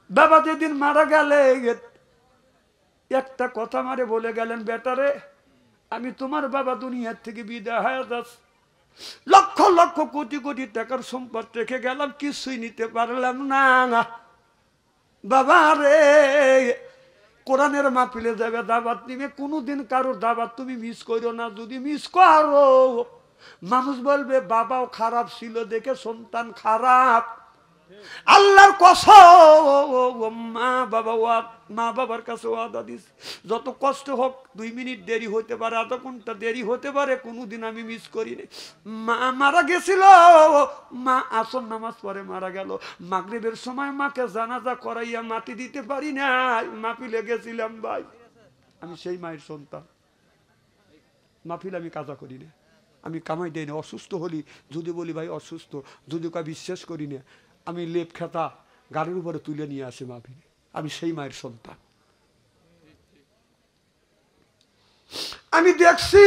বাবা যেদিন মারা গেলে একটা কথা মারে বলে গেলেন, বেটারে আমি তোমার বাবা দুনিয়ার থেকে বিদায় হয়ে যাচ্ছি, লক্ষ লক্ষ কোটি কোটি টাকার সম্পদ রেখে গেলাম, কিছুই নিতে পারলাম না। বাবা রে কোরআনের মাহফিলে যাবে, দাওয়াত নিবে, কোনোদিন কারোর দাওয়াত তুমি মিস করো না। যদি মিস করো মানুষ বলবে বাবাও খারাপ ছিল দেখে সন্তান খারাপ। আল্লাহর কসম, মা বাবার কাছে ওয়াদা দিস, যত কষ্ট হোক 2 মিনিট দেরি হতে পারে, আধা ঘন্টা দেরি হতে পারে, কোনোদিন আমি মিস করিনি। মা মারা গেছিল, মা আসর নামাজ পড়ে মারা গেল। মাগরিবের সময় মাকে জানাজা করাইয়া মাটি দিতে পারি না, মাহফিলে গেছিলাম ভাই। আমি সেই মায়ের সন্তান। মাহফিল আমি কাজা করি না, আমি কামাই দেই না। অসুস্থ হলি যদি বলি ভাই অসুস্থ, যদি কা বিশ্বাস করি না, আমি লেপ খেতা গাড়ির উপরে তুলে নিয়ে আসি মাহফিলে। আমি সেই মায়ের সন্তান। আমি দেখছি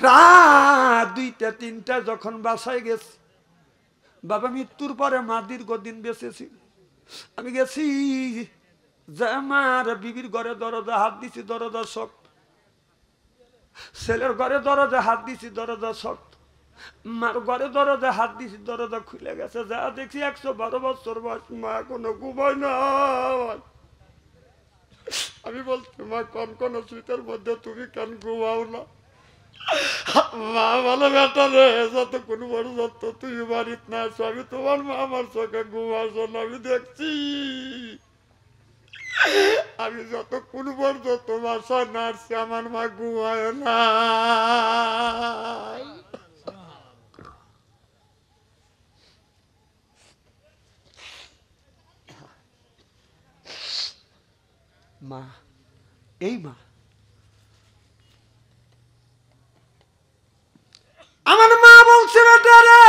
রাত 2টা 3টা যখন বাসায় গেছি, বাবা মৃত্যুর পরে মা দীর্ঘদিন বেঁচেছি। আমি গেছি যে আমার বিবির ঘরে দরজা হাত দিছি, দরজা শক্ত। ছেলের ঘরে দরজা হাত দিছি, দরজা শক্ত। মার ঘরে দরজা হাত দিছি, দরজা খুলে গেছে। যা দেখছি 112 বছর বয়স, মা কোনো ঘুমায় না। আমি বলছি, মা কোন সুইটার মধ্যে তুমি কেন ঘুমাও না? মা বলে, বেটা রে যতক্ষণ পর্যন্ত তুমি বাড়িতে না আসো আমি তোমার মা আমার চোখে ঘুমাসো না। আমি দেখছি আমি যতক্ষণ পর্যন্ত বাসায় না আসছি আমার মা ঘুমায় না। মা, এই মা আমার মা বলছে, বেটা রে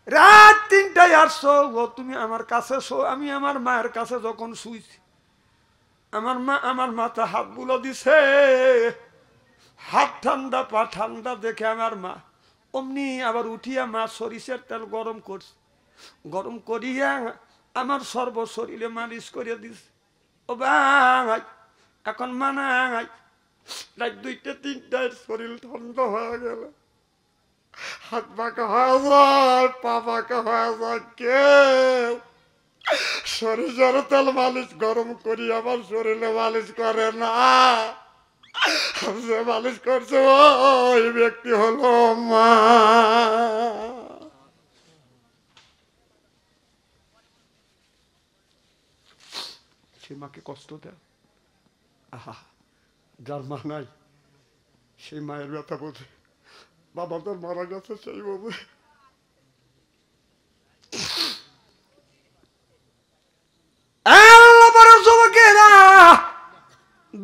রাত 3টায় আসছো, তুমি আমার কাছে শো। আমি আমার মায়ের কাছে যখন শুইছি, আমার মা আমার মাথা হাত বুলো দিছে, হাত ঠান্ডা পা ঠান্ডা দেখে আমার মা অমনি আবার উঠিয়া মা সরিষার তেল গরম করছে, গরম করিয়া আমার সর্ব শরীরে মালিশ করে দিছে। ও ভাই এখন মানাই রাত 2টা 3টায় শরীর ঠান্ডা হয়ে গেল, হাত পাকা হয়ে যায়, পা পাকা হয়ে যায়। কেউ সরিষার তেল মালিশ গরম করি আমার শরীরে মালিশ করে না। যে মালিশ করছে ওই ব্যক্তি হলো মা। সে মাকে কষ্ট দেয়। আহা, যার মা নাই সেই মায়ের ব্যথা বোঝে। বাবা তোর মারা গেছে সেই বোঝে।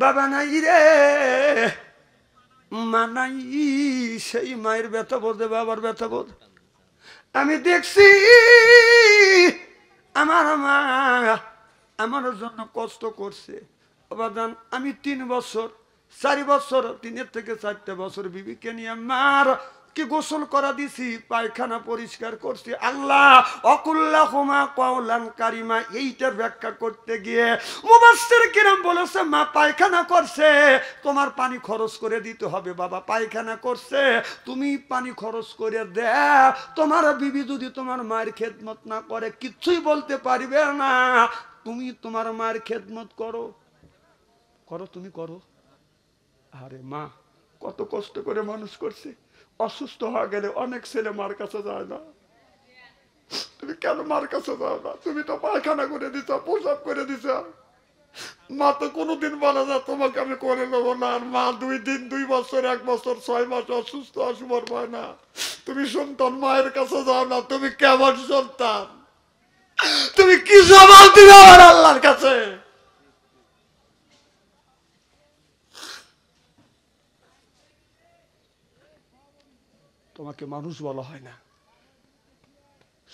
বাবা নাই রে, মা নাই, সেই মায়ের ব্যথা বোঝে, বাবার ব্যথা বোঝ। আমি দেখছি আমার মা আমার জন্য কষ্ট করছে। বাবাজান আমি 3 বছর 4 বছর 3 থেকে 4টা বছর বিবিকে নিয়ে মার কি গোসল করা দিছি, পায়খানা পরিষ্কার করছি। আল্লাহ অকুল্লাহুমা কওলান কারিমা, এইটার ব্যাখ্যা করতে গিয়ে মুফাসসির কিরাম বলেছে মা পায়খানা করছে, তোমার পানি খরচ করে দিতে হবে। বাবা পায়খানা করছে, তুমি পানি খরচ করে দাও। তোমার বিবি যদি তোমার মায়ের খেদমত না করে কিচ্ছুই বলতে পারবে না। তুমি তোমার মায়ের খেদমত করো, করো, তুমি করো। আরে মা কত কষ্ট করে মানুষ করছে, অসুস্থ হয়ে গেলে অনেক ছেলে মার কাছে যায় না। তুমি কেন মার কাছে যাও না? তুমি তো পায়খানা করে দিছ, প্রসাব করে দিছ। মা তো কোনোদিন বলে না তোমাকে আমি করে নেবো না। আর মা 2 দিন 2 বছর 1 বছর 6 মাস অসুস্থ আসবার পায় না। তুমি সন্তান মায়ের কাছে যাও না, তুমি কেমন সন্তান? তুমি কি জবাব দিবে আমার আল্লাহর কাছে? তোমাকে মানুষ বলা হয় না।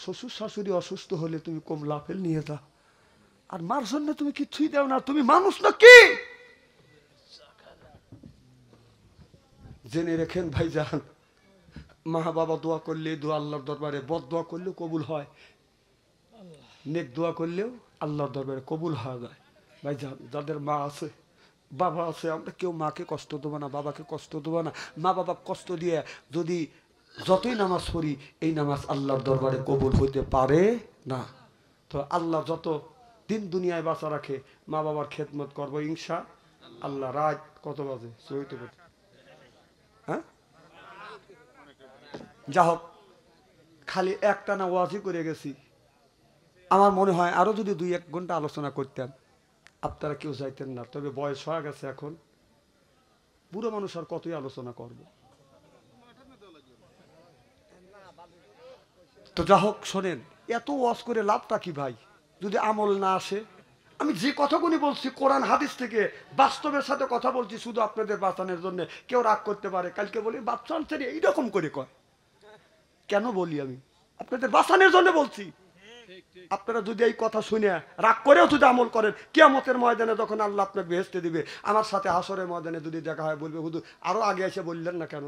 শ্বশুর শাশুড়ি অসুস্থ হলে তুমি কমলা আপেল নিয়ে যাও, আর মার জন্য তুমি কিচ্ছুই দাও না। তুমি মানুষ না কি? জেনে রেখেন ভাইজান, মা বাবা দোয়া করলে দোয়া আল্লাহর দরবারে, বদ দোয়া করলেও কবুল হয়, নেক দোয়া করলেও আল্লাহর দরবারে কবুল হয়ে যায়। ভাইজান যাদের মা আছে বাবা আছে, আমরা কেউ মাকে কষ্ট দেবো না, বাবাকে কষ্ট দেবো না। মা বাবা কষ্ট দিয়ে যদি যতই নামাজ পড়ি, এই নামাজ আল্লাহর দরবারে কবুল হইতে পারে না। তো আল্লাহ যত দিন দুনিয়ায় বাঁচা রাখে মা বাবার খেদমত করবো ইনশা আল্লাহ। রাত কত বাজে? সইতে পারে, হ্যাঁ যা হোক, খালি একটানা ওয়াজই করে গেছি। আমার মনে হয় আরো যদি 2-1 ঘন্টা আলোচনা করতেন আপনারা কেউ যাইতেন না। তবে বয়স হয়ে গেছে এখন, বুড়ো মানুষ আর কতই আলোচনা করব। তো যা হোক শোনেন, এত ওয়াজ করে লাভটা কি ভাই যদি আমল না আসে? আমি যে কথাগুলি বলছি কোরআন হাদিস থেকে বাস্তবের সাথে কথা বলছি, শুধু আপনাদের বাঁচানোর জন্য। কেউ রাগ করতে পারে, কালকে বলি বাচ্চান ছেড়ে এইরকম করে কয়। কেন বলি? আমি আপনাদের বাঁচানোর জন্য বলছি। আপনারা যদি এই কথা শুনে রাগ করেও যদি আমল করেন, কিয়ামতের ময়দানে যখন আল্লাহ আপনাকে বেহেশতে দিবে, আমার সাথে হাসরের ময়দানে যদি দেখা হয় বলবে হুজুর আরো আগে এসে বললেন না কেন?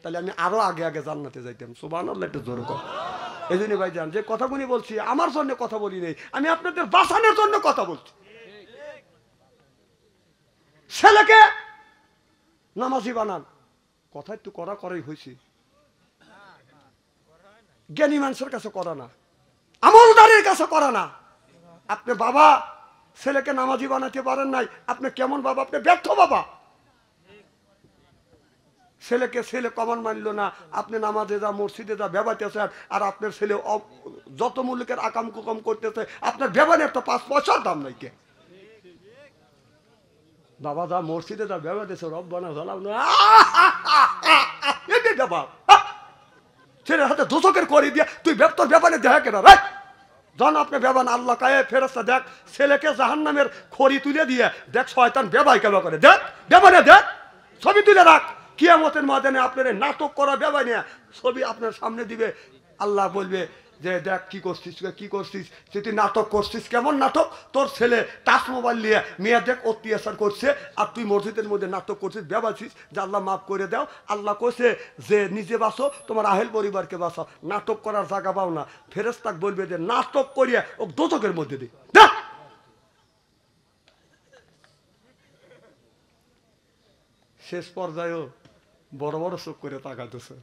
তাহলে আমি আরো আগে আগে জান্নাতে যাইতাম। সুবহানাল্লাহ, একটু জোরে কর। এই জন্য ভাইজান যে কথাগুলি বলছি আমার জন্য কথা বলি নেই, আমি আপনাদের বাঁচানোর জন্য কথা বলছি। ছেলেকে নামাজি বানান, কথা একটু করা করাই হয়েছে। জ্ঞানী মানুষের কাছে করা না, আমলদারের কাছে করা না। আপনি বাবা ছেলেকে নামাজি বানাতে পারেন নাই, আপনি কেমন বাবা? আপনি ব্যর্থ বাবা। ছেলেকে ছেলে কমান মানলো না, আপনি নামাজে যা মসজিদে যা ভেবাইতেছেন, আর আপনার ছেলে যত মূল্যের আকাম কুকাম করতেছে, আপনার ভেবানের তো 5 পয়সার দাম নাই। কে বাবা যা মসজিদে যা ভেবাইতেছে রব্বানা জালাম না, ছেলের হাতে দোষকের করে দিয়ে তুই তোর ব্যাপারে দেখা কেনা রাখ। যখন আপনি বেবান আল্লাহ কায়ে ফেরেশতা দেখ, ছেলেকে জাহান্নামের খড়ি তুলে দিয়ে দেখ শয়তান বেবাই কেবা করে, দেখ বেবানে দেখ, ছবি তুলে রাখ। কিয়ামতের ময়দানে আপনার নাটক করা বেবাই নিয়ে ছবি আপনার সামনে দিবে। আল্লাহ বলবে যে দেখ কি করছিস, কি করছিস তুই, নাটক করছিস। কেমন নাটক? তোর ছেলে টাচ মোবাইল নিয়ে মেয়ে দেখ অত্যাচার করছে, আর তুই মসজিদের মধ্যে নাটক করছিস, বেবাইছিস যে আল্লাহ মাফ করে দাও। আল্লাহ কইছে যে নিজে বাঁচো, তোমার আহেল পরিবারকে বাঁচাও, নাটক করার জায়গা পাও না। ফেরেশতা বলবে যে নাটক করিয়া ও দোজখের মধ্যে দে। দেখ শেষ পর্যায়েও বড় বড় চোখ করে তাকাতেছে।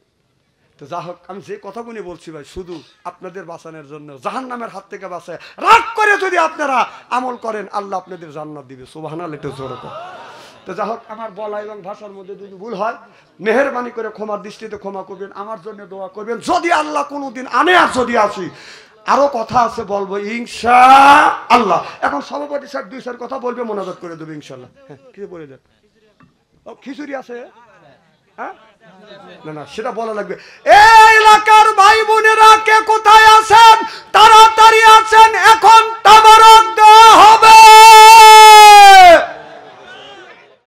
তো যা হোক, আমি যে কথাগুলি বলছি ভাই শুধু আপনাদের বাঁচানোর জন্য, জাহান্নামের হাত থেকে বাঁচায়। রাগ করে যদি আপনারা আমল করেন আল্লাহ আপনাদের জান্নাত দিবে। সুবহানাল্লাহ, একটু জোরে কর। তো যা হোক, আমার বলা এবং ভাষার মধ্যে যদি ভুল হয় মেহেরবানি করে ক্ষমার দৃষ্টিতে ক্ষমা করবেন, আমার জন্য দোয়া করবেন। যদি আল্লাহ কোনোদিন আনে আর যদি আসি, আরো কথা আছে বলবো ইনশাআল্লাহ। এখন সভাপতি স্যার 2 কথা বলবে, মোনাজাত করে দেবে ইনশাআল্লাহ। হ্যাঁ, কি বলে দেন? খিচুড়ি আছে? হ্যাঁ, না না, সেটা বলা লাগবে। এই এলাকা